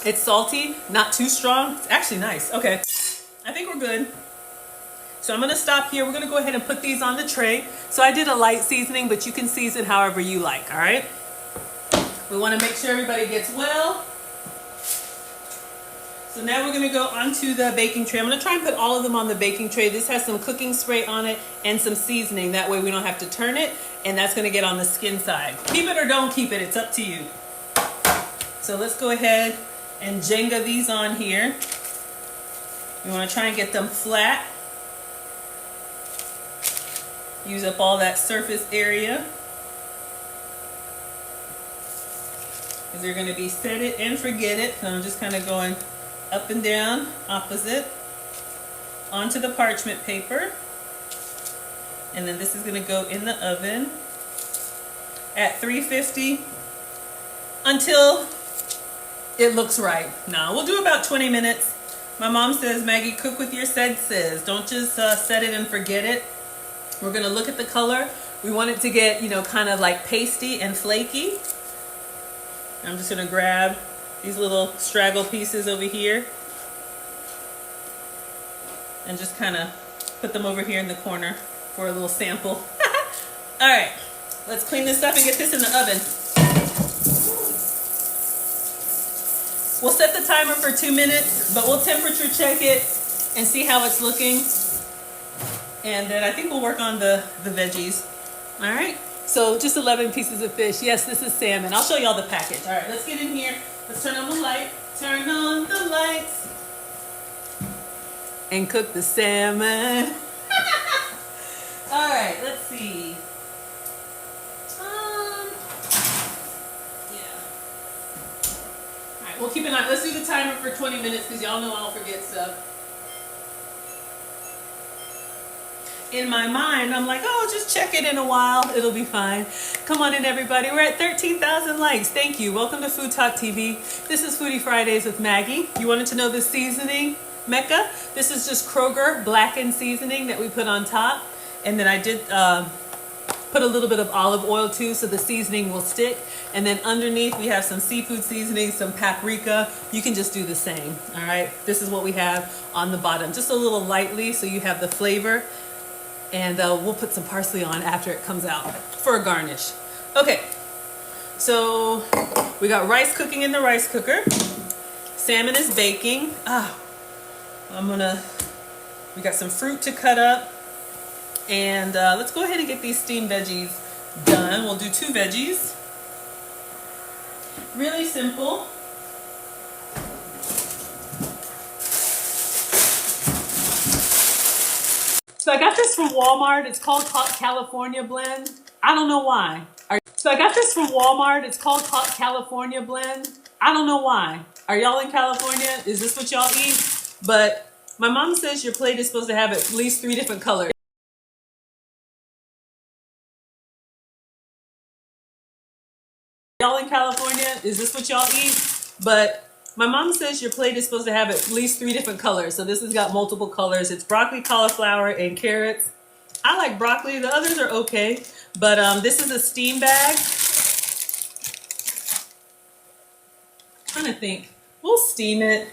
It's salty, not too strong. It's actually nice. Okay, I think we're good. So I'm going to stop here. We're going to go ahead and put these on the tray. So I did a light seasoning, but you can season however you like, all right? We want to make sure everybody gets well. So now we're going to go onto the baking tray. I'm going to try and put all of them on the baking tray. This has some cooking spray on it and some seasoning. That way we don't have to turn it, and that's going to get on the skin side. Keep it or don't keep it. It's up to you. So let's go ahead and Jenga these on here. You want to try and get them flat. Use up all that surface area. Because they're going to be set it and forget it. So I'm just kind of going up and down, opposite, onto the parchment paper. And then this is going to go in the oven at 350 until it looks right. No, we'll do about 20 minutes. My mom says, Maggie, cook with your senses. Don't just set it and forget it. We're going to look at the color. We want it to get, you know, kind of like pasty and flaky. I'm just going to grab these little straggle pieces over here and just kind of put them over here in the corner for a little sample. All right, let's clean this up and get this in the oven. We'll set the timer for 2 minutes, but we'll temperature check it and see how it's looking. And then I think we'll work on the veggies. All right, so just 11 pieces of fish. Yes, this is salmon. I'll show you all the package. All right, let's get in here. Let's turn on the light. Turn on the lights. And cook the salmon. All right, let's see. Yeah. All right, we'll keep an eye. Let's do the timer for 20 minutes because y'all know I'll forget stuff. In my mind, I'm like, oh, just check it in a while. It'll be fine. Come on in, everybody. We're at 13,000 likes. Thank you. Welcome to FoodtokTV. This is Foodie Fridays with Maggie. You wanted to know the seasoning, Mecca? This is just Kroger blackened seasoning that we put on top. And then I did put a little bit of olive oil too, so the seasoning will stick. And then underneath, we have some seafood seasoning, some paprika. You can just do the same, all right? This is what we have on the bottom. Just a little lightly so you have the flavor. And we'll put some parsley on after it comes out for a garnish. Okay, so we got rice cooking in the rice cooker. Salmon is baking. We got some fruit to cut up. And let's go ahead and get these steamed veggies done. We'll do 2 veggies. Really simple. So I got this from Walmart. It's called California Blend. I don't know why. So I got this from Walmart. It's called California Blend. I don't know why. Are y'all in California? Is this what y'all eat? But my mom says your plate is supposed to have at least 3 different colors. Y'all in California? Is this what y'all eat? But my mom says your plate is supposed to have at least 3 different colors. So this has got multiple colors. It's broccoli, cauliflower, and carrots. I like broccoli. The others are okay. But this is a steam bag. I'm trying to think. We'll steam it.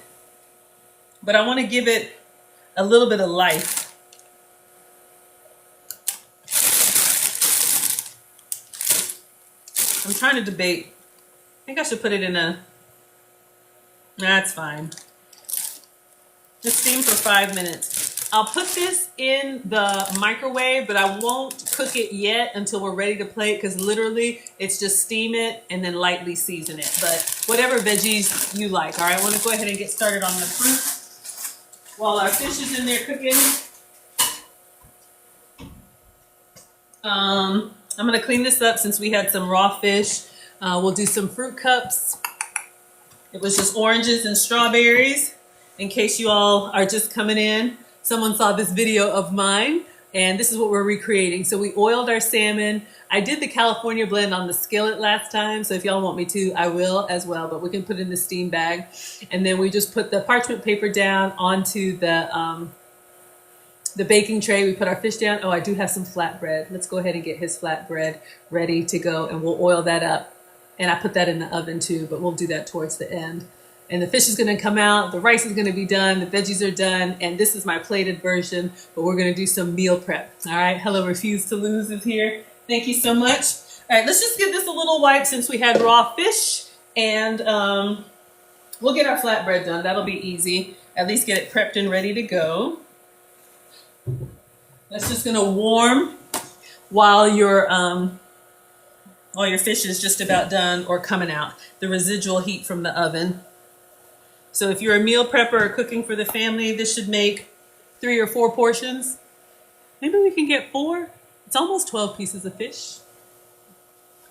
But I want to give it a little bit of life. I'm trying to debate. I think I should put it in a... That's fine. Just steam for 5 minutes. I'll put this in the microwave, but I won't cook it yet until we're ready to plate, because literally it's just steam it and then lightly season it. But whatever veggies you like. All right, I want to go ahead and get started on the fruit while our fish is in there cooking. I'm going to clean this up since we had some raw fish. We'll do some fruit cups. It was just oranges and strawberries. In case you all are just coming in, someone saw this video of mine, and this is what we're recreating. So we oiled our salmon. I did the California blend on the skillet last time, so if y'all want me to, I will as well, but we can put it in the steam bag. And then we just put the parchment paper down onto the baking tray. We put our fish down. Oh, I do have some flatbread. Let's go ahead and get his flatbread ready to go, and we'll oil that up. And I put that in the oven too, but we'll do that towards the end. And the fish is going to come out, the rice is going to be done, the veggies are done, and this is my plated version, but we're going to do some meal prep. All right, Hello Refuse to Lose is here. Thank you so much. All right, let's just give this a little wipe since we had raw fish, and we'll get our flatbread done. That'll be easy. At least get it prepped and ready to go. That's just going to warm while your fish is just about done or coming out. The residual heat from the oven. So if you're a meal prepper or cooking for the family, this should make 3 or 4 portions. Maybe we can get 4. It's almost 12 pieces of fish.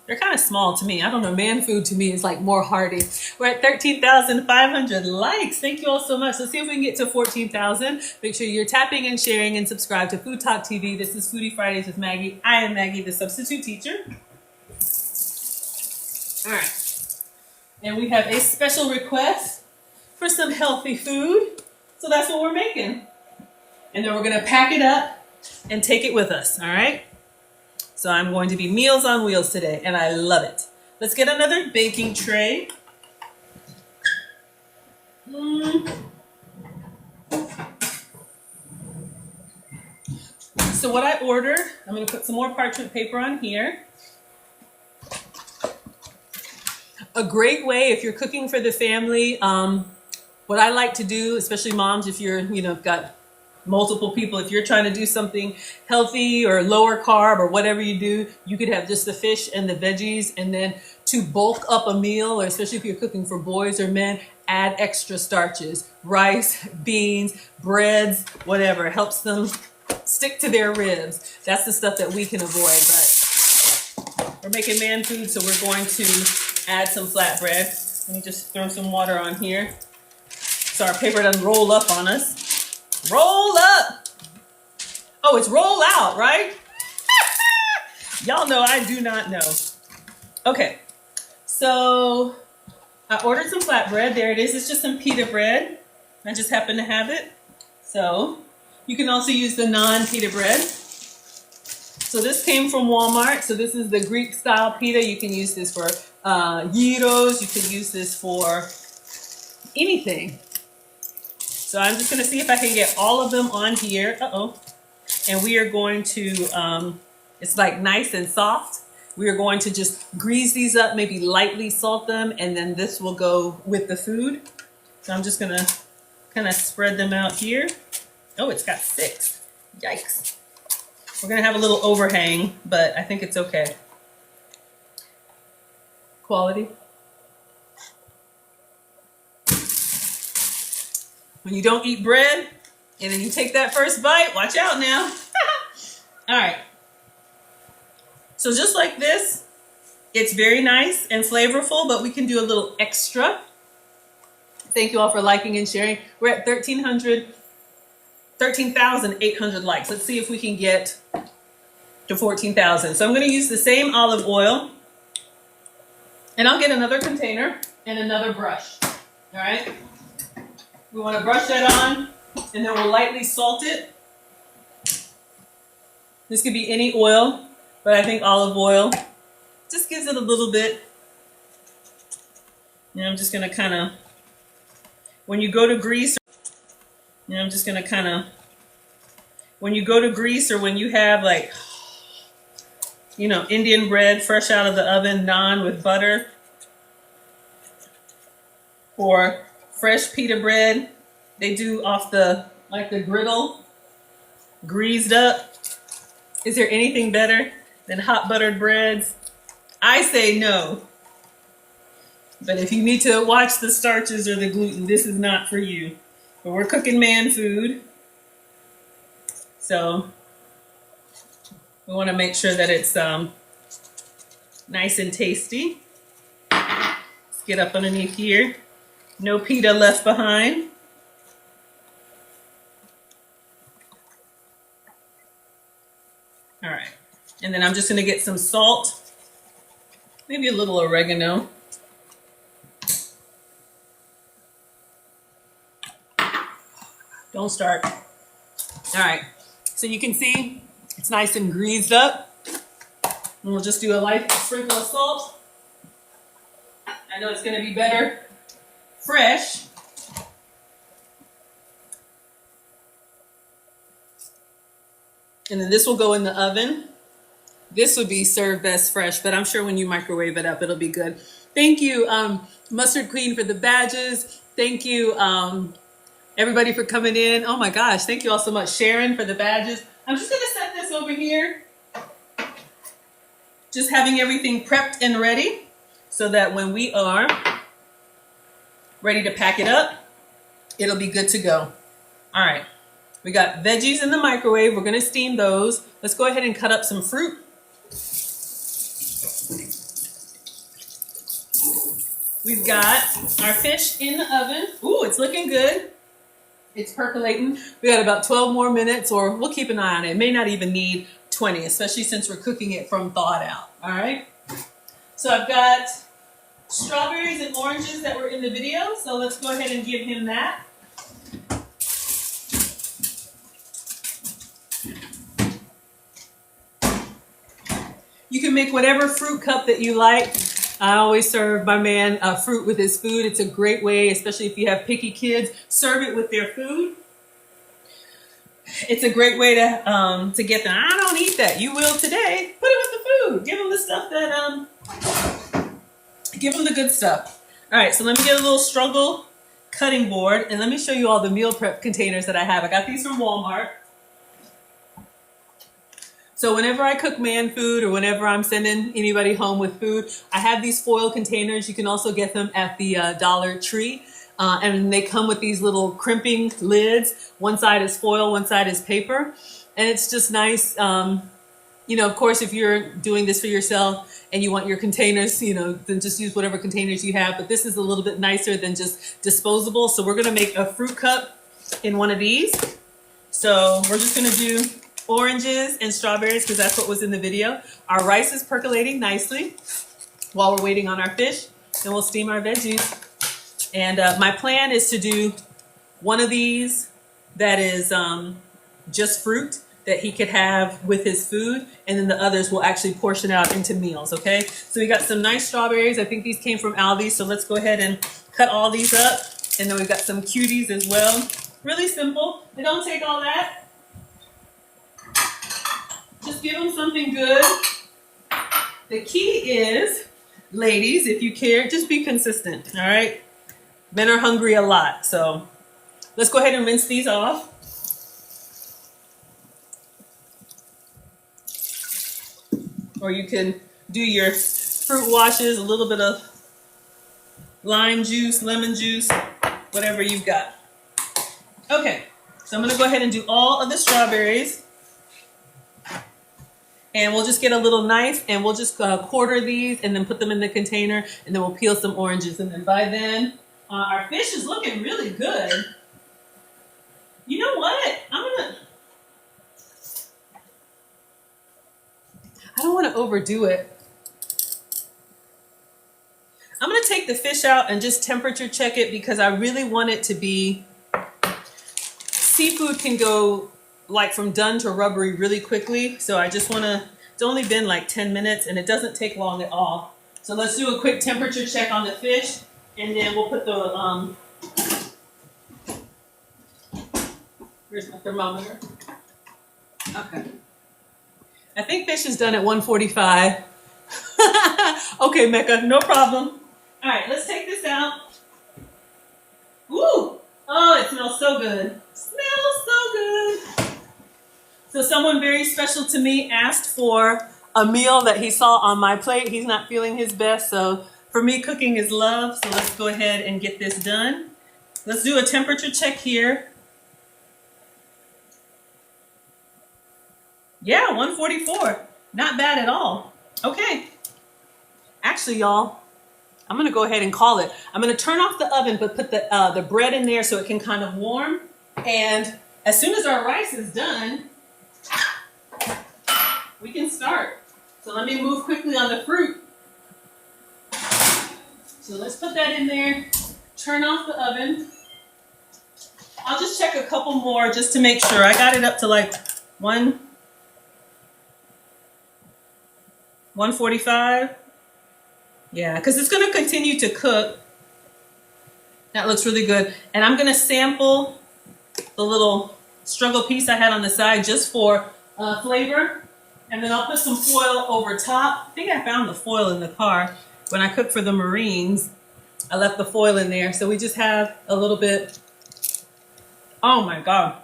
They're kind of small to me. I don't know, man food to me is like more hearty. We're at 13,500 likes. Thank you all so much. Let's see if we can get to 14,000. Make sure you're tapping and sharing and subscribe to FoodtokTV. This is Foodie Fridays with Maggie. I am Maggie the Substitute Teacher. All right. And we have a special request for some healthy food. So that's what we're making. And then we're going to pack it up and take it with us. All right. So I'm going to be Meals on Wheels today, and I love it. Let's get another baking tray. So what I ordered, I'm going to put some more parchment paper on here. A great way if you're cooking for the family, what I like to do, especially moms, if you're, got multiple people, if you're trying to do something healthy or lower carb or whatever you do, you could have just the fish and the veggies, and then to bulk up a meal, or especially if you're cooking for boys or men, add extra starches, rice, beans, breads, whatever. It helps them stick to their ribs. That's the stuff that we can avoid, but we're making man food, so we're going to add some flatbread. Let me just throw some water on here so our paper doesn't roll up on us. Roll up. Oh, it's roll out, right? Y'all know I do not know. Okay, so I ordered some flatbread. There it is. It's just some pita bread. I just happen to have it. So you can also use the non-pita bread. So this came from Walmart. So this is the Greek style pita. You can use this for gyros. You can use this for anything. So I'm just going to see if I can get all of them on here. Uh-oh. And we are going to, it's like nice and soft. We are going to just grease these up, maybe lightly salt them, and then this will go with the food. So I'm just going to kind of spread them out here. Oh, it's got 6. Yikes. We're going to have a little overhang, but I think it's okay. Quality. When you don't eat bread and then you take that first bite, watch out now. All right. So just like this, It's very nice and flavorful, but we can do a little extra. Thank you all for liking and sharing. We're at 13,800 likes. Let's see if we can get to 14,000. So I'm going to use the same olive oil, and I'll get another container and another brush. All right. We want to brush that on, and then we'll lightly salt it. This could be any oil, but I think olive oil just gives it a little bit. And I'm just going to kind of, when you go to grease, and I'm just going to kind of, when you go to grease or when you have like, you know, Indian bread fresh out of the oven, naan with butter, or fresh pita bread, they do off the, like the griddle, greased up. Is there anything better than hot buttered breads? I say no. But if you need to watch the starches or the gluten, this is not for you. But we're cooking man food. So we want to make sure that it's nice and tasty. Let's get up underneath here. No pita left behind. All right. And then I'm just going to get some salt, maybe a little oregano. Don't start. All right. So you can see it's nice and greased up. And we'll just do a light sprinkle of salt. I know it's going to be better fresh. And then this will go in the oven. This would be served best fresh, but I'm sure when you microwave it up, it'll be good. Thank you, Mustard Queen, for the badges. Thank you, everybody, for coming in. Oh my gosh, thank you all so much. Sharon for the badges. I'm just gonna set this over here. Just having everything prepped and ready so that when we are ready to pack it up, it'll be good to go. All right, we got veggies in the microwave. We're gonna steam those. Let's go ahead and cut up some fruit. We've got our fish in the oven. Ooh, it's looking good. It's percolating. We got about 12 more minutes, or we'll keep an eye on it. It may not even need 20, especially since we're cooking it from thawed out. All right. So I've got strawberries and oranges that were in the video. So let's go ahead and give him that. You can make whatever fruit cup that you like. I always serve my man fruit with his food. It's a great way, especially if you have picky kids, serve it with their food. It's a great way to get them. I don't eat that. You will today. Put it with the food. Give them the stuff that, give them the good stuff. All right, so let me get a little struggle cutting board, and let me show you all the meal prep containers that I have. I got these from Walmart. So whenever I cook man food or whenever I'm sending anybody home with food, I have these foil containers. You can also get them at the Dollar Tree. And they come with these little crimping lids. One side is foil, one side is paper. And it's just nice. You know, of course, if you're doing this for yourself and you want your containers, you know, then just use whatever containers you have. But this is a little bit nicer than just disposable. So we're going to make a fruit cup in one of these. So we're just going to do oranges and strawberries because that's what was in the video. Our rice is percolating nicely while we're waiting on our fish, and we'll steam our veggies. And my plan is to do one of these that is just fruit that he could have with his food, and then the others will actually portion out into meals, okay? So we got some nice strawberries. I think these came from Aldi's, so let's go ahead and cut all these up. And then we've got some cuties as well. Really simple. It don't take all that. Just give them something good. The key is, ladies, if you care, just be consistent, all right? Men are hungry a lot, so let's go ahead and rinse these off. Or you can do your fruit washes, a little bit of lime juice, lemon juice, whatever you've got. Okay, so I'm gonna go ahead and do all of the strawberries. And we'll just get a little knife and we'll just quarter these and then put them in the container, and then we'll peel some oranges. And then by then, our fish is looking really good. You know what? I don't want to overdo it. I'm going to take the fish out and just temperature check it because I really want it to be, seafood can go like from done to rubbery really quickly. So I just want to, it's only been like 10 minutes and it doesn't take long at all. So let's do a quick temperature check on the fish, and then we'll put the, where's my thermometer? Okay. I think fish is done at 145. Okay, Mecca, no problem. All right, let's take this out. Ooh, oh, it smells so good. Smells so good. So someone very special to me asked for a meal that he saw on my plate. He's not feeling his best, so for me, cooking is love. So let's go ahead and get this done. Let's do a temperature check here. Yeah, 144. Not bad at all. Okay. Actually, y'all, I'm going to go ahead and call it. I'm going to turn off the oven, but put the bread in there so it can kind of warm. And as soon as our rice is done, we can start. So let me move quickly on the fruit. So let's put that in there. Turn off the oven. I'll just check a couple more just to make sure. I got it up to like 145. Yeah, because it's going to continue to cook. That looks really good. And I'm going to sample the little struggle piece I had on the side just for flavor. And then I'll put some foil over top. I think I found the foil in the car. When I cooked for the Marines, I left the foil in there. So we just have a little bit. Oh my God.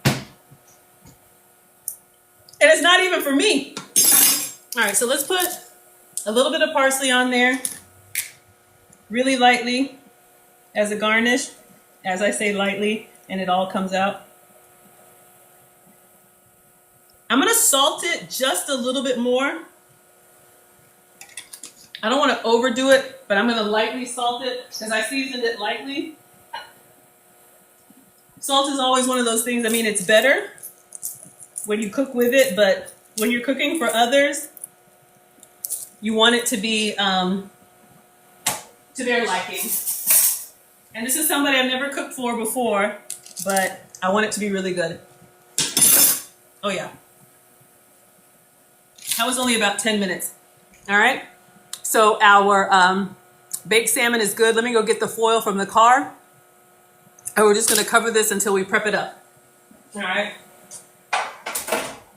And it's not even for me. All right, so let's put a little bit of parsley on there, really lightly as a garnish. As I say, lightly, and it all comes out. I'm gonna salt it just a little bit more. I don't want to overdo it, but I'm gonna lightly salt it because I seasoned it lightly. Salt is always one of those things. I mean, it's better when you cook with it, but when you're cooking for others, you want it to be to their liking. And this is somebody I've never cooked for before, but I want it to be really good. Oh yeah. That was only about 10 minutes. All right. So our baked salmon is good. Let me go get the foil from the car. And we're just going to cover this until we prep it up. All right.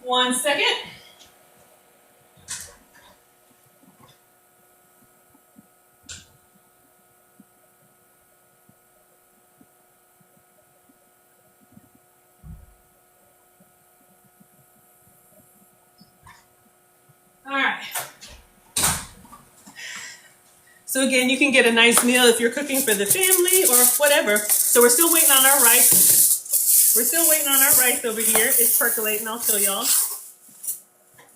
1 second. All right. So again, you can get a nice meal if you're cooking for the family or whatever. So we're still waiting on our rice. We're still waiting on our rice over here. It's percolating. I'll show y'all.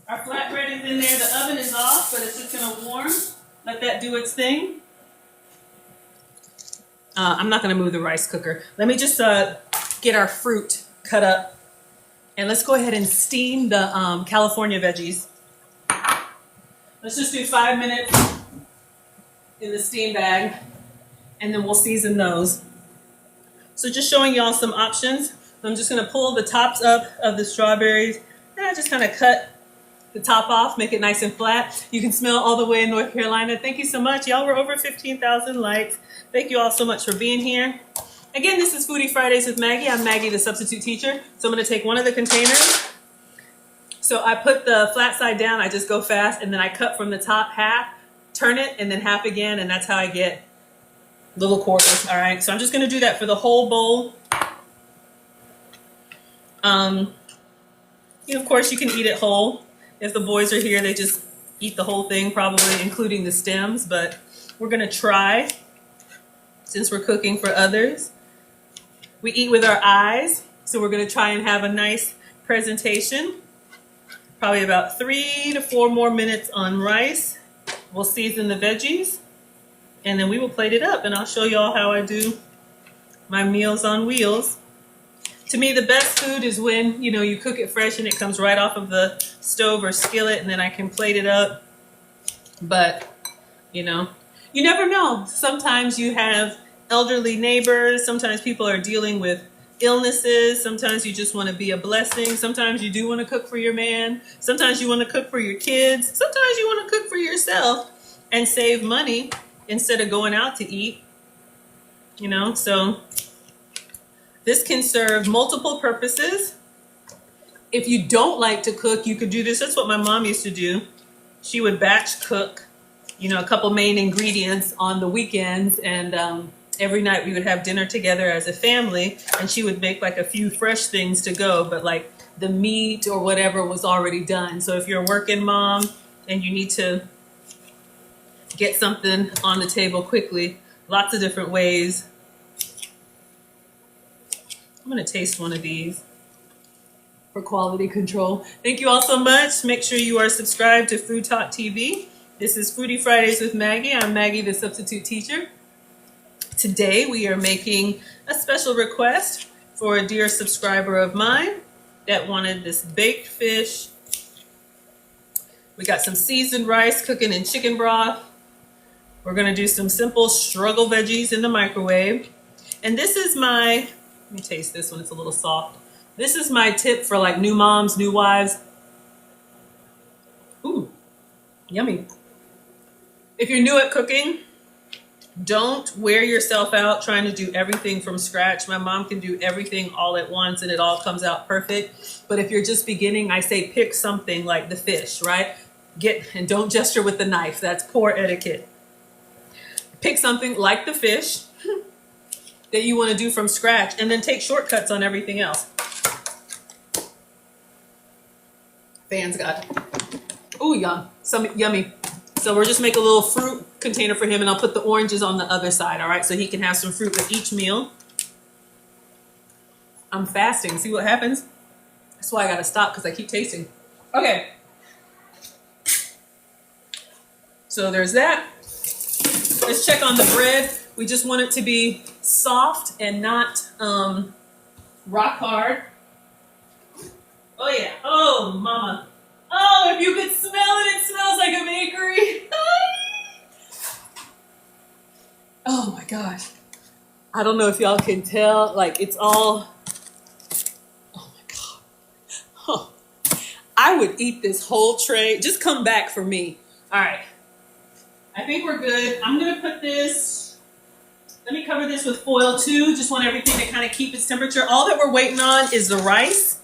Our flatbread is in there. The oven is off, but it's just going to warm. Let that do its thing. I'm not going to move the rice cooker. Let me just get our fruit cut up. And let's go ahead and steam the California veggies. Let's just do 5 minutes in the steam bag, and then we'll season those. So just showing y'all some options. I'm just going to pull the tops up of the strawberries, and I just kind of cut the top off, make it nice and flat. You can smell all the way in North Carolina. Thank you so much. Y'all were over 15,000 likes. Thank you all so much for being here. Again, this is Foodie Fridays with Maggie. I'm Maggie the Substitute Teacher. So I'm going to take one of the containers. So I put the flat side down, I just go fast, and then I cut from the top half, turn it, and then half again, and that's how I get little quarters, all right? So I'm just gonna do that for the whole bowl. Of course, you can eat it whole. If the boys are here, they just eat the whole thing, probably including the stems, but we're gonna try, since we're cooking for others. We eat with our eyes, so we're gonna try and have a nice presentation. Probably about 3 to 4 more minutes on rice. We'll season the veggies, and then we will plate it up, and I'll show y'all how I do my meals on wheels. To me, the best food is when, you cook it fresh and it comes right off of the stove or skillet, and then I can plate it up. But, you never know. Sometimes you have elderly neighbors. Sometimes people are dealing with illnesses. Sometimes you just want to be a blessing. Sometimes you do want to cook for your man. Sometimes you want to cook for your kids. Sometimes you want to cook for yourself and save money instead of going out to eat. So this can serve multiple purposes. If you don't like to cook, you could do this. That's what my mom used to do. She would batch cook, a couple main ingredients on the weekends, and every night we would have dinner together as a family, and she would make like a few fresh things to go, but like the meat or whatever was already done. So if you're a working mom and you need to get something on the table quickly, lots of different ways. I'm gonna taste one of these for quality control. Thank you all so much. Make sure you are subscribed to FoodtokTV. This is Foodie Fridays with Maggie. I'm Maggie the Substitute Teacher. Today we are making a special request for a dear subscriber of mine that wanted this baked fish. We got some seasoned rice cooking in chicken broth. We're gonna do some simple struggle veggies in the microwave. And this is my, let me taste this one, it's a little soft. This is my tip for like new moms, new wives. Ooh, yummy. If you're new at cooking, don't wear yourself out trying to do everything from scratch. My mom can do everything all at once and it all comes out perfect. But if you're just beginning, I say pick something like the fish, right? And don't gesture with the knife. That's poor etiquette. Pick something like the fish that you want to do from scratch, and then take shortcuts on everything else. Fans got it. Ooh, yummy. So we're just make a little fruit container for him, and I'll put the oranges on the other side, all right? So he can have some fruit with each meal. I'm fasting. See what happens? That's why I gotta stop, because I keep tasting. Okay. So there's that. Let's check on the bread. We just want it to be soft and not rock hard. Oh yeah, oh mama. Oh, if you could smell it, it smells like a bakery. Oh my gosh. I don't know if y'all can tell, like it's all, oh my God. Oh. I would eat this whole tray. Just come back for me. All right. I think we're good. I'm gonna put this, let me cover this with foil too. Just want everything to kind of keep its temperature. All that we're waiting on is the rice.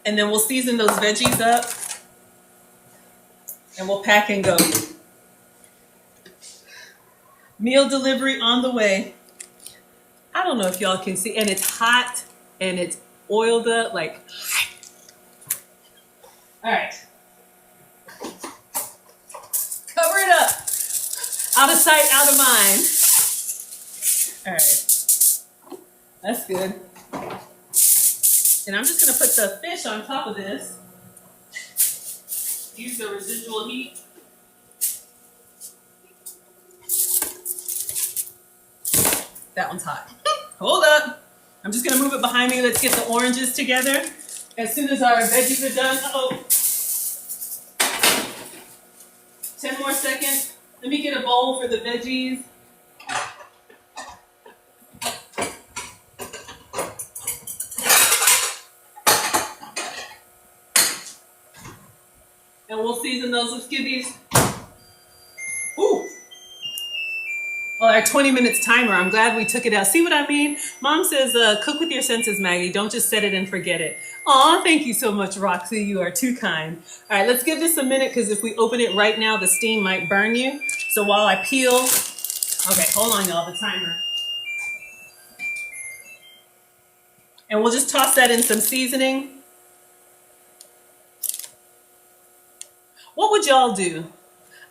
And then we'll season those veggies up. And we'll pack and go. Meal delivery on the way. I don't know if y'all can see, and it's hot and it's oiled up, like, all right. Cover it up. Out of sight, out of mind. All right. That's good. And I'm just gonna put the fish on top of this. Use the residual heat. That one's hot. Hold up. I'm just gonna move it behind me. Let's get the oranges together. As soon as our veggies are done, 10 more seconds. Let me get a bowl for the veggies. And we'll season those with skibbies. Ooh. Well, our 20 minutes timer, I'm glad we took it out. See what I mean? Mom says, cook with your senses, Maggie. Don't just set it and forget it. Aw, thank you so much, Roxy. You are too kind. All right, let's give this a minute, because if we open it right now, the steam might burn you. So while I peel, okay, hold on, y'all, the timer. And we'll just toss that in some seasoning. What would y'all do?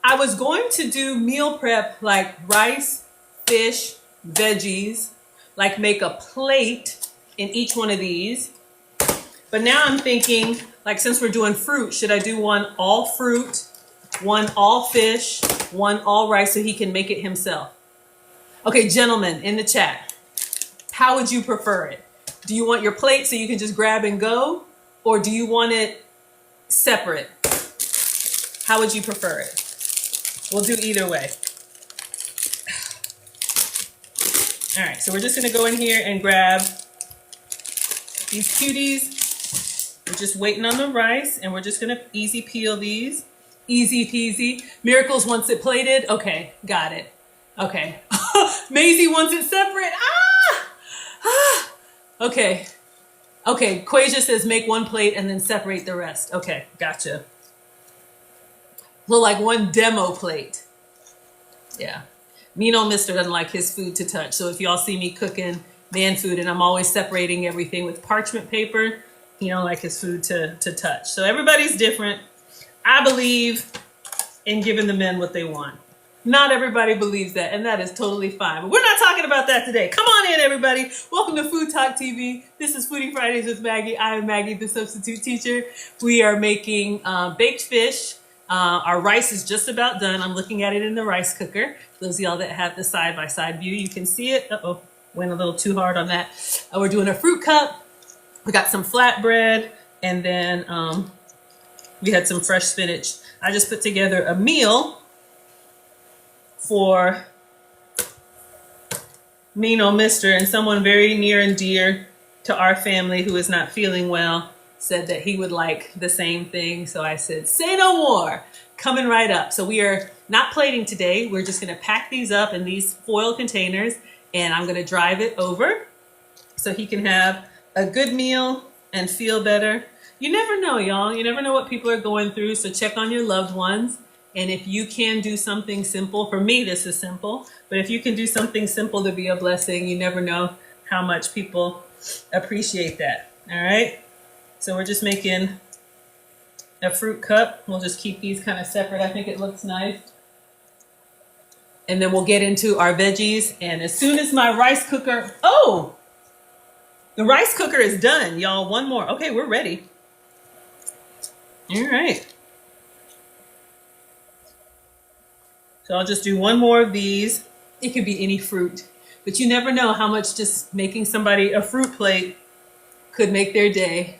I was going to do meal prep like rice, fish, veggies, like make a plate in each one of these. But now I'm thinking, Like since we're doing fruit, should I do one all fruit, one all fish, one all rice so he can make it himself? Okay, gentlemen in the chat, how would you prefer it? Do you want your plate so you can just grab and go? Or do you want it separate? How would you prefer it? We'll do either way. All right, so we're just gonna go in here and grab these cuties. We're just waiting on the rice and we're just gonna easy peel these. Easy peasy. Miracles wants it plated. Okay, got it. Okay. Maisie wants it separate. Okay. Okay, Quasia says make one plate and then separate the rest. Okay, gotcha. Look like one demo plate. Yeah. Mino Mister doesn't like his food to touch. So if y'all see me cooking man food and I'm always separating everything with parchment paper, he don't like his food to touch. So everybody's different. I believe in giving the men what they want. Not everybody believes that, and that is totally fine. But we're not talking about that today. Come on in, everybody. Welcome to FoodtokTV. This is Foodie Fridays with Maggie. I am Maggie the Substitute Teacher. We are making baked fish. Our rice is just about done. I'm looking at it in the rice cooker. Those of y'all that have the side-by-side view, you can see it. Uh-oh, went a little too hard on that. We're doing a fruit cup. We got some flatbread, and then we had some fresh spinach. I just put together a meal for Mino Mister, and someone very near and dear to our family who is not feeling well said that he would like the same thing. So I said, say no more, coming right up. So we are not plating today. We're just gonna pack these up in these foil containers and I'm gonna drive it over so he can have a good meal and feel better. You never know, y'all. You never know what people are going through. So check on your loved ones. And if you can do something simple, for me, this is simple, but if you can do something simple to be a blessing, you never know how much people appreciate that. All right. So we're just making a fruit cup. We'll just keep these kind of separate. I think it looks nice. And then we'll get into our veggies. And as soon as my rice cooker, the rice cooker is done, y'all. One more. Okay, we're ready. All right. So I'll just do one more of these. It could be any fruit, but you never know how much just making somebody a fruit plate could make their day.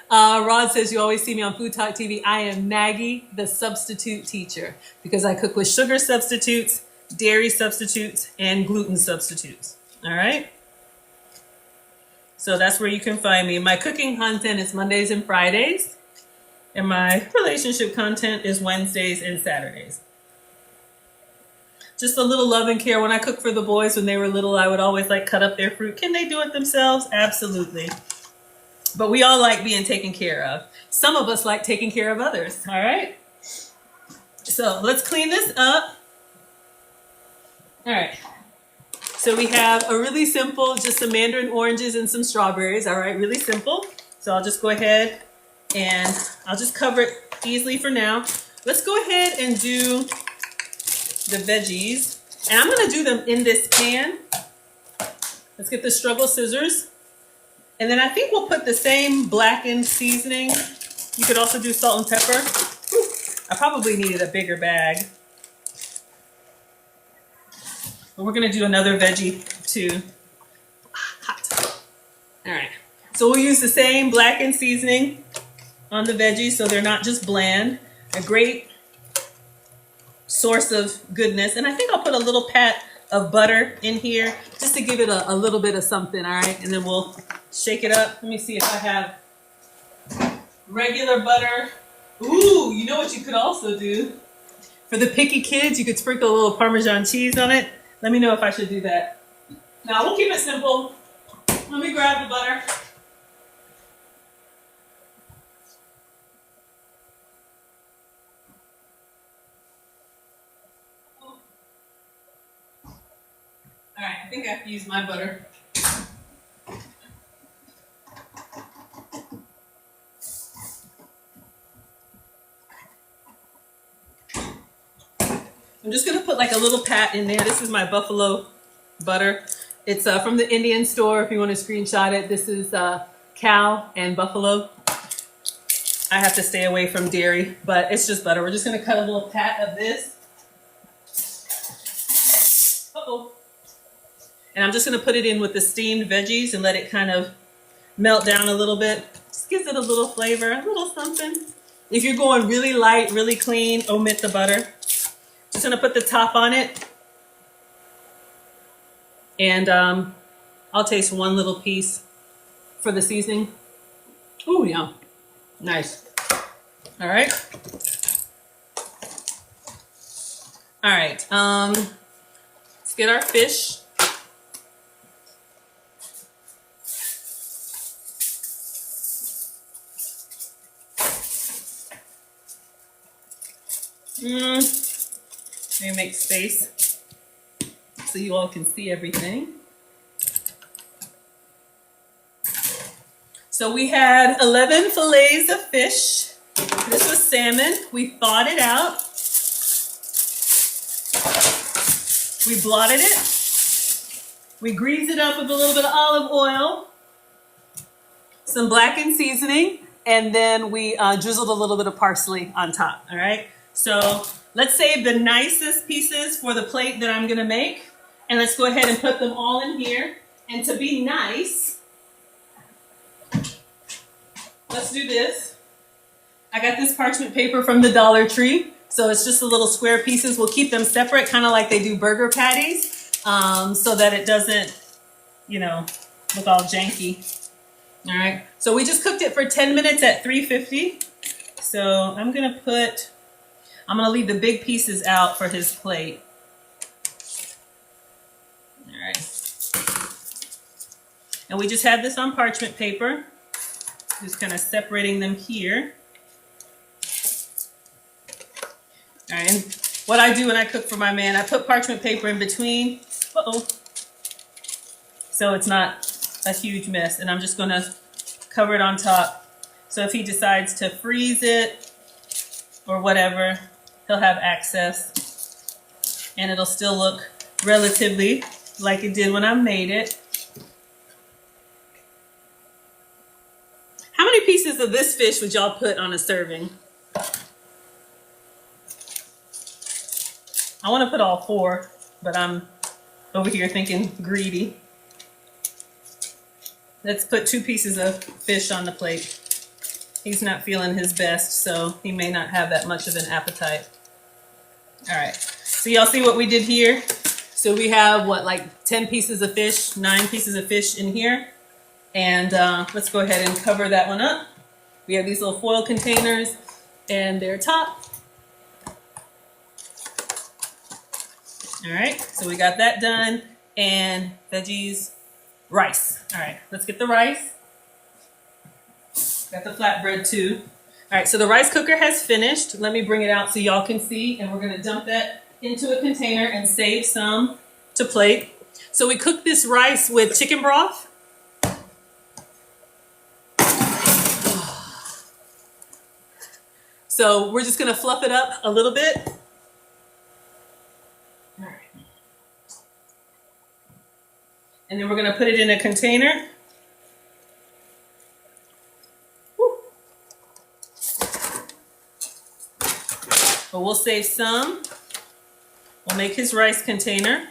Rod says, you always see me on FoodtokTV. I am Maggie, the substitute teacher, because I cook with sugar substitutes, dairy substitutes, and gluten substitutes. All right. So that's where you can find me. My cooking content is Mondays and Fridays, and my relationship content is Wednesdays and Saturdays. Just a little love and care. When I cooked for the boys when they were little, I would always like cut up their fruit. Can they do it themselves? Absolutely. But we all like being taken care of. Some of us like taking care of others. All right. So let's clean this up. All right. So we have a really simple, just some mandarin oranges and some strawberries. All right. Really simple. So I'll just go ahead and I'll just cover it easily for now. Let's go ahead and do the veggies, and I'm going to do them in this pan. Let's get the struggle scissors, and then I think we'll put the same blackened seasoning. You could also do salt and pepper. I probably needed a bigger bag, but we're going to do another veggie too. Hot. All right, so we'll use the same blackened seasoning on the veggies so they're not just bland. A great source of goodness. And I think I'll put a little pat of butter in here just to give it a little bit of something. All right. And then we'll shake it up. Let me see if I have regular butter. Ooh, you know what you could also do? For the picky kids, you could sprinkle a little Parmesan cheese on it. Let me know if I should do that. Now we'll keep it simple. Let me grab the butter. All right, I think I have to use my butter. I'm just gonna put like a little pat in there. This is my buffalo butter. It's from the Indian store if you want to screenshot it. This is cow and buffalo. I have to stay away from dairy, but it's just butter. We're just gonna cut a little pat of this. Uh-oh. And I'm just gonna put it in with the steamed veggies and let it kind of melt down a little bit. Just gives it a little flavor, a little something. If you're going really light, really clean, omit the butter. Just gonna put the top on it. And I'll taste one little piece for the seasoning. Oh yeah, nice. All right. All right, let's get our fish. Let me make space so you all can see everything. So we had 11 fillets of fish. This was salmon. We thawed it out. We blotted it. We greased it up with a little bit of olive oil, some blackened seasoning, and then we drizzled a little bit of parsley on top, all right? So let's save the nicest pieces for the plate that I'm gonna make, and let's go ahead and put them all in here. And to be nice, let's do this. I got this parchment paper from the Dollar Tree. So it's just the little square pieces. We'll keep them separate, kind of like they do burger patties, so that it doesn't, you know, look all janky. All right. So we just cooked it for 10 minutes at 350. So I'm going to leave the big pieces out for his plate. All right. And we just have this on parchment paper. Just kind of separating them here. All right, and what I do when I cook for my man, I put parchment paper in between, so it's not a huge mess. And I'm just gonna cover it on top. So if he decides to freeze it or whatever, he'll have access. And it'll still look relatively like it did when I made it. How many pieces of this fish would y'all put on a serving? I want to put all 4, but I'm over here thinking greedy. Let's put 2 pieces of fish on the plate. He's not feeling his best, so he may not have that much of an appetite. All right, so y'all see what we did here? So we have what, like 10 pieces of fish, 9 pieces of fish in here. And let's go ahead and cover that one up. We have these little foil containers and their top. All right, so we got that done. And veggies, rice. All right, let's get the rice. Got the flatbread too. All right, so the rice cooker has finished. Let me bring it out so y'all can see. And we're gonna dump that into a container and save some to plate. So we cooked this rice with chicken broth. So we're just gonna fluff it up a little bit. All right. And then we're gonna put it in a container. Woo. But we'll save some. We'll make his rice container.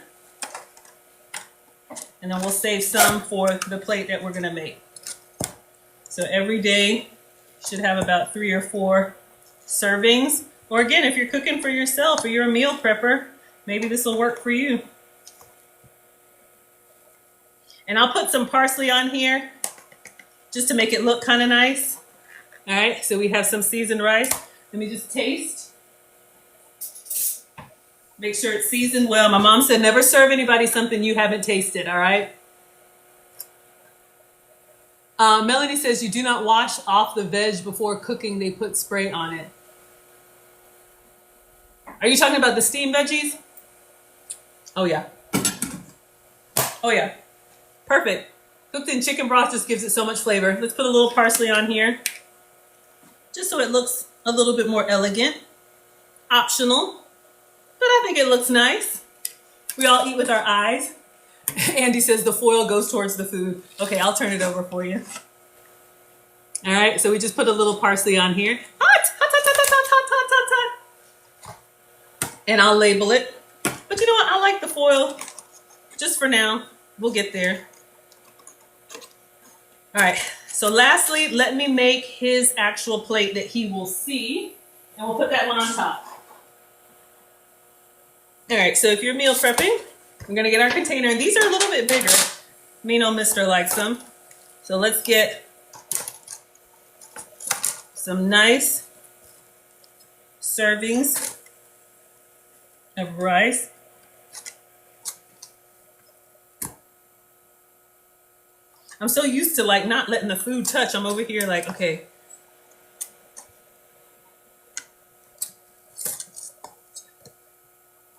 And then we'll save some for the plate that we're gonna make. So every day you should have about 3 or 4 servings. Or again, if you're cooking for yourself or you're a meal prepper, maybe this will work for you. And I'll put some parsley on here just to make it look kind of nice. All right, so we have some seasoned rice. Let me just taste. Make sure it's seasoned well. My mom said never serve anybody something you haven't tasted, all right? Melanie says you do not wash off the veg before cooking. They put spray on it. Are you talking about the steamed veggies? Oh, yeah. Oh, yeah. Perfect. Cooked in chicken broth just gives it so much flavor. Let's put a little parsley on here, just so it looks a little bit more elegant. Optional, but I think it looks nice. We all eat with our eyes. Andy says the foil goes towards the food. Okay, I'll turn it over for you. All right, so we just put a little parsley on here. Hot, hot, hot, hot, hot, hot, hot, hot, hot. And I'll label it. But you know what? I like the foil just for now. We'll get there. All right, so lastly, let me make his actual plate that he will see. And we'll put that one on top. All right, so if you're meal prepping, we're gonna get our container. And these are a little bit bigger. Me no mister likes them. So let's get some nice servings of rice. I'm so used to like not letting the food touch. I'm over here like, okay.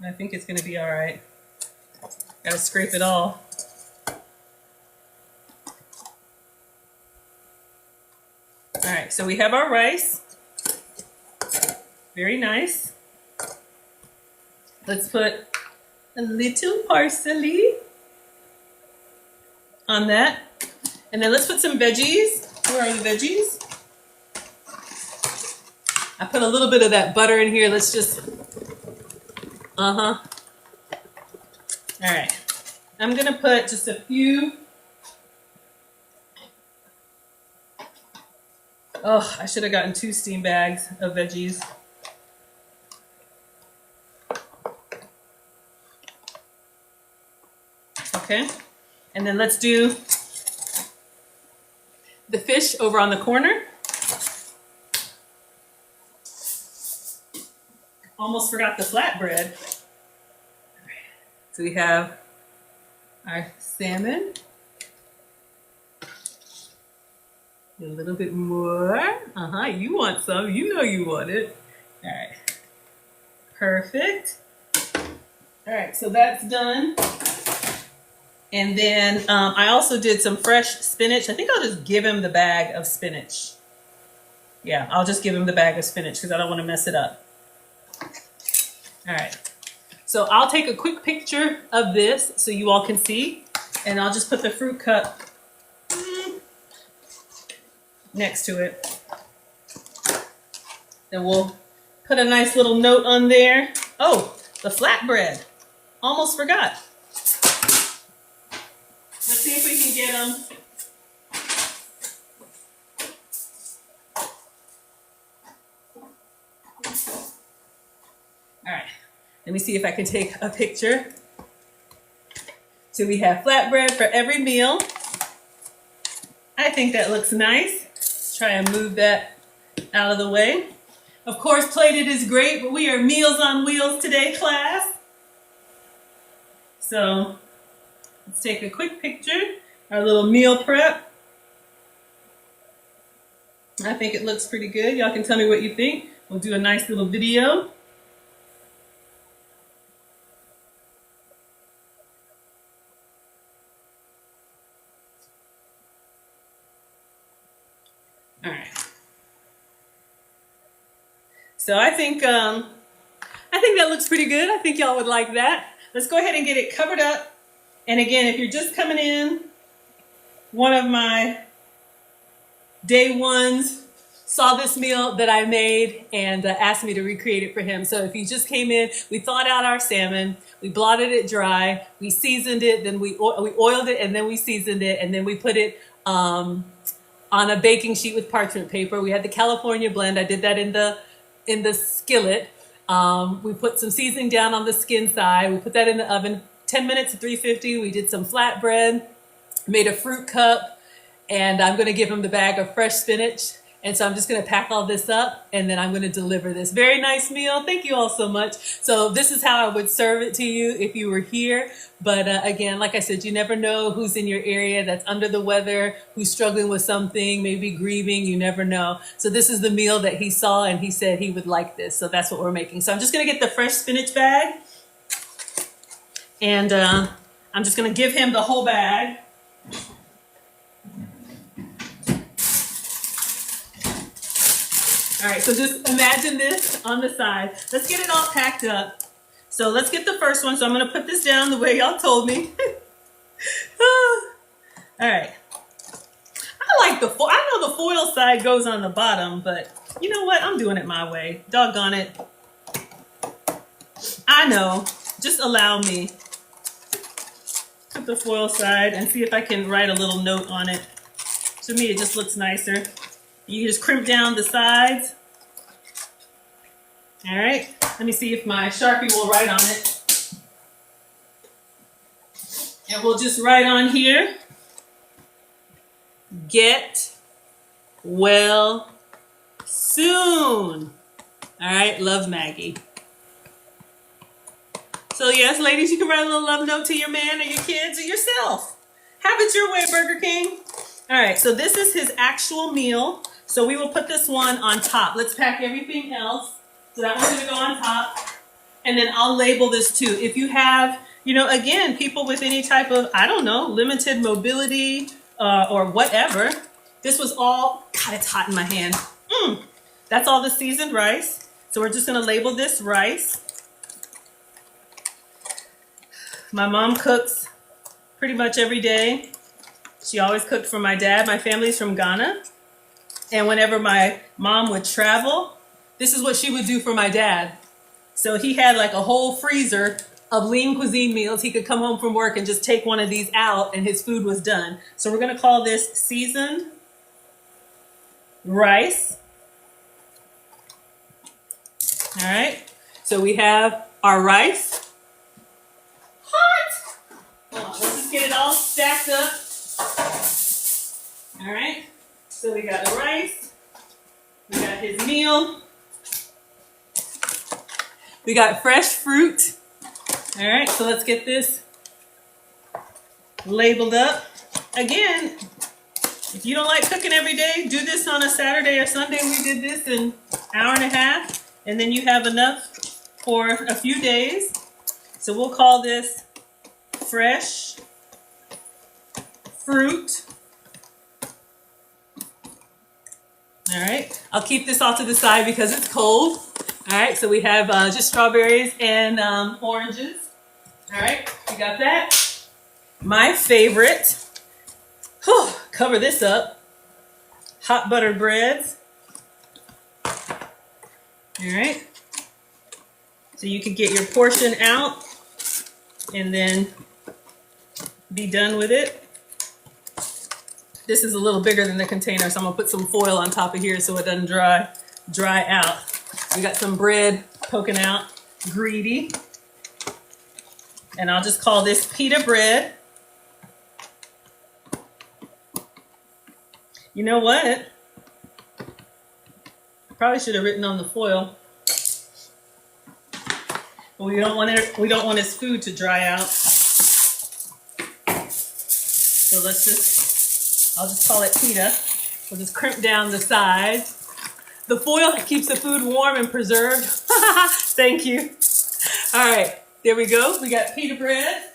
I think it's gonna be all right. Gotta scrape it all. All right, so we have our rice. Very nice. Let's put a little parsley on that. And then let's put some veggies. Where are the veggies? I put a little bit of that butter in here. Let's just, all right. I'm gonna put just a few. Oh, I should have gotten 2 steam bags of veggies. Okay, and then let's do the fish over on the corner. Almost forgot the flatbread. So we have our salmon. A little bit more. You want some. You know you want it. All right. Perfect. All right, so that's done. And then I also did some fresh spinach. I think I'll just give him the bag of spinach. Yeah, I'll just give him the bag of spinach because I don't want to mess it up. All right. So I'll take a quick picture of this so you all can see. And I'll just put the fruit cup next to it. Then we'll put a nice little note on there. Oh, the flatbread. Almost forgot. Let's see if we can get them. All right, let me see if I can take a picture. So we have flatbread for every meal. I think that looks nice. Let's try and move that out of the way. Of course, plated is great, but we are meals on wheels today, class. So let's take a quick picture. Our little meal prep. I think it looks pretty good. Y'all can tell me what you think. We'll do a nice little video. All right. So I think that looks pretty good. I think y'all would like that. Let's go ahead and get it covered up. And again, if you're just coming in, one of my day ones saw this meal that I made and asked me to recreate it for him. So if you just came in, we thawed out our salmon, we blotted it dry, we seasoned it, then we oiled it, and then we seasoned it, and then we put it on a baking sheet with parchment paper. We had the California blend. I did that in the skillet. We put some seasoning down on the skin side. We put that in the oven, 10 minutes at 350. We did some flatbread, made a fruit cup, and I'm gonna give him the bag of fresh spinach. And so I'm just gonna pack all this up and then I'm gonna deliver this very nice meal. Thank you all so much. So this is how I would serve it to you if you were here. But again, like I said, you never know who's in your area that's under the weather, who's struggling with something, maybe grieving, you never know. So this is the meal that he saw and he said he would like this. So that's what we're making. So I'm just gonna get the fresh spinach bag and I'm just gonna give him the whole bag. All right, so just imagine this on the side. Let's get it all packed up. So let's get the first one. So I'm gonna put this down the way y'all told me. All right. I like the foil. I know the foil side goes on the bottom, but you know what? I'm doing it my way. Doggone it. I know. Just allow me. Put the foil side and see if I can write a little note on it. To me, it just looks nicer. You just crimp down the sides. All right. Let me see if my Sharpie will write on it. And we'll just write on here. Get well soon. All right. Love, Maggie. So yes, ladies, you can write a little love note to your man or your kids or yourself. Have it your way, Burger King. All right, so this is his actual meal. So we will put this one on top. Let's pack everything else. So that one's gonna go on top. And then I'll label this too. If you have, you know, again, people with any type of, I don't know, limited mobility or whatever. This was all, God, it's hot in my hand. That's all the seasoned rice. So we're just gonna label this rice. My mom cooks pretty much every day. She always cooked for my dad. My family's from Ghana. And whenever my mom would travel, this is what she would do for my dad. So he had like a whole freezer of lean cuisine meals. He could come home from work and just take one of these out and his food was done. So we're gonna call this seasoned rice. All right, so we have our rice. Let's just get it all stacked up. All right, so we got the rice, we got his meal, we got fresh fruit. All right, so let's get this labeled up. Again, if you don't like cooking every day, do this on a Saturday or Sunday. We did this in an hour and a half, and then you have enough for a few days. So we'll call this fresh fruit. All right, I'll keep this off to the side because it's cold. All right, so we have just strawberries and oranges. All right, we got that. My favorite, cover this up, hot buttered breads. All right, so you can get your portion out and then be done with it. This is a little bigger than the container, so I'm gonna put some foil on top of here so it doesn't dry out. We got some bread poking out, greedy. And I'll just call this pita bread. You know what? Probably should have written on the foil. But we don't want his food to dry out. So I'll just call it pita. We'll just crimp down the sides. The foil keeps the food warm and preserved. Thank you. All right, there we go. We got pita bread.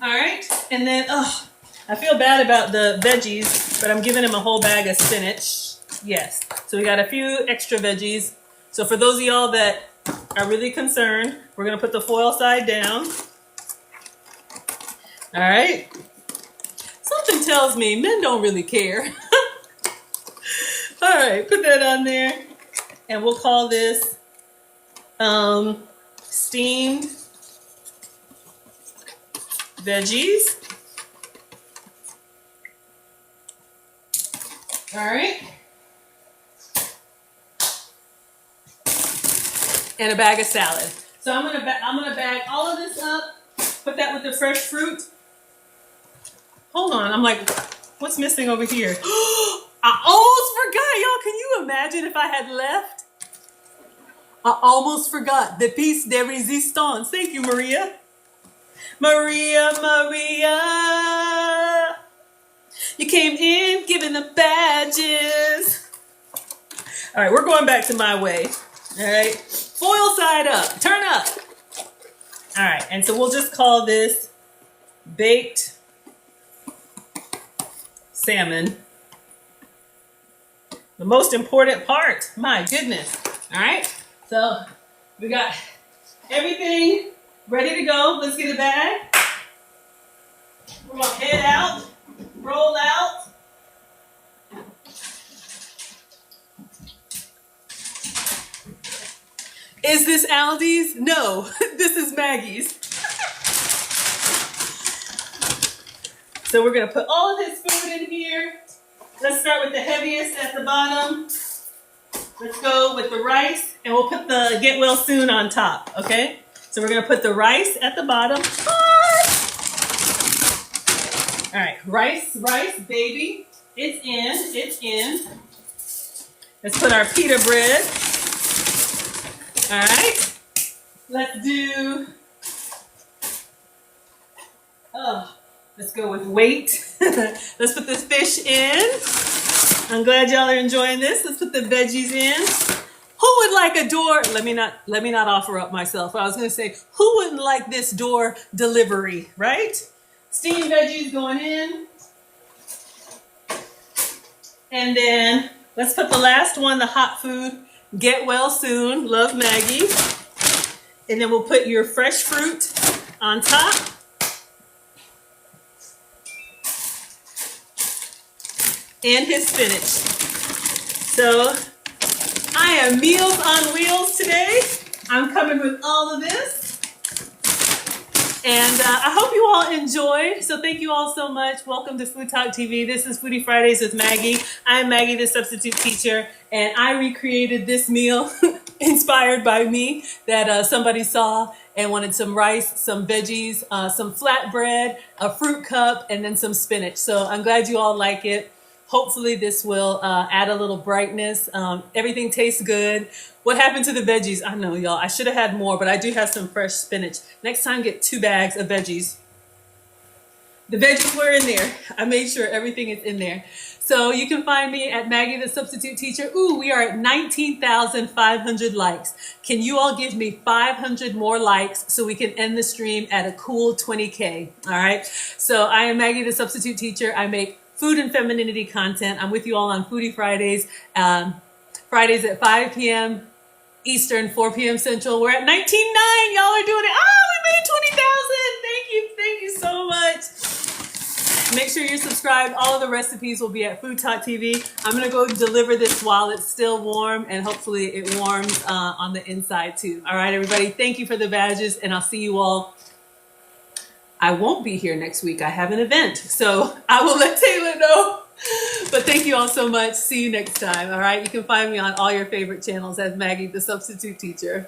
All right, and then, I feel bad about the veggies, but I'm giving him a whole bag of spinach. Yes, so we got a few extra veggies. So for those of y'all that are really concerned, we're gonna put the foil side down. All right. Something tells me men don't really care. All right, put that on there. And we'll call this steamed veggies. All right. And a bag of salad. So I'm gonna bag all of this up, put that with the fresh fruit. Hold on, I'm like, what's missing over here? I almost forgot, y'all. Can you imagine if I had left? I almost forgot the piece de resistance. Thank you, Maria. Maria. You came in giving the badges. All right, we're going back to my way. All right, foil side up, turn up. All right, and so we'll just call this baked salmon. The most important part, my goodness. All right, so we got everything ready to go. Let's get a bag. We're gonna head out, roll out, Is this Aldi's? No, this is Maggie's. So we're gonna put all of his food in here. Let's start with the heaviest at the bottom. Let's go with the rice, and we'll put the get well soon on top, okay? So we're gonna put the rice at the bottom. All right, rice, baby. It's in. Let's put our pita bread. All right, let's go with weight. Let's put this fish in. I'm glad y'all are enjoying this. Let's put the veggies in. Who would like a door? Let me not offer up myself. I was gonna say, who wouldn't like this door delivery, right? Steamed veggies going in. And then let's put the last one, the hot food. Get well soon, love Maggie. And then we'll put your fresh fruit on top. And his spinach. So I am Meals on Wheels today. I'm coming with all of this. And I hope you all enjoy. So thank you all so much. Welcome to Food Talk TV. This is Foodie Fridays with Maggie. I'm Maggie the Substitute Teacher, and I recreated this meal inspired by me that somebody saw and wanted some rice, some veggies, some flatbread, a fruit cup, and then some spinach. So I'm glad you all like it. Hopefully this will add a little brightness. Everything tastes good. What happened to the veggies? I know, y'all. I should have had more, but I do have some fresh spinach. Next time, get 2 bags of veggies. The veggies were in there. I made sure everything is in there. So you can find me at Maggie the Substitute Teacher. Ooh, we are at 19,500 likes. Can you all give me 500 more likes so we can end the stream at a cool 20K? All right. So I am Maggie the Substitute Teacher. I make food and femininity content. I'm with you all on Foodie Fridays. Fridays at 5 p.m. Eastern, 4 p.m. Central. We're at 19.9. Y'all are doing it. Oh, we made 20,000. Thank you so much. Make sure you're subscribed. All of the recipes will be at FoodtokTV. I'm going to go deliver this while it's still warm, and hopefully it warms on the inside too. All right, everybody. Thank you for the badges, and I'll see you all. I won't be here next week. I have an event, so I will let Taylor know. But thank you all so much. See you next time. All right. You can find me on all your favorite channels as Maggie the Substitute Teacher.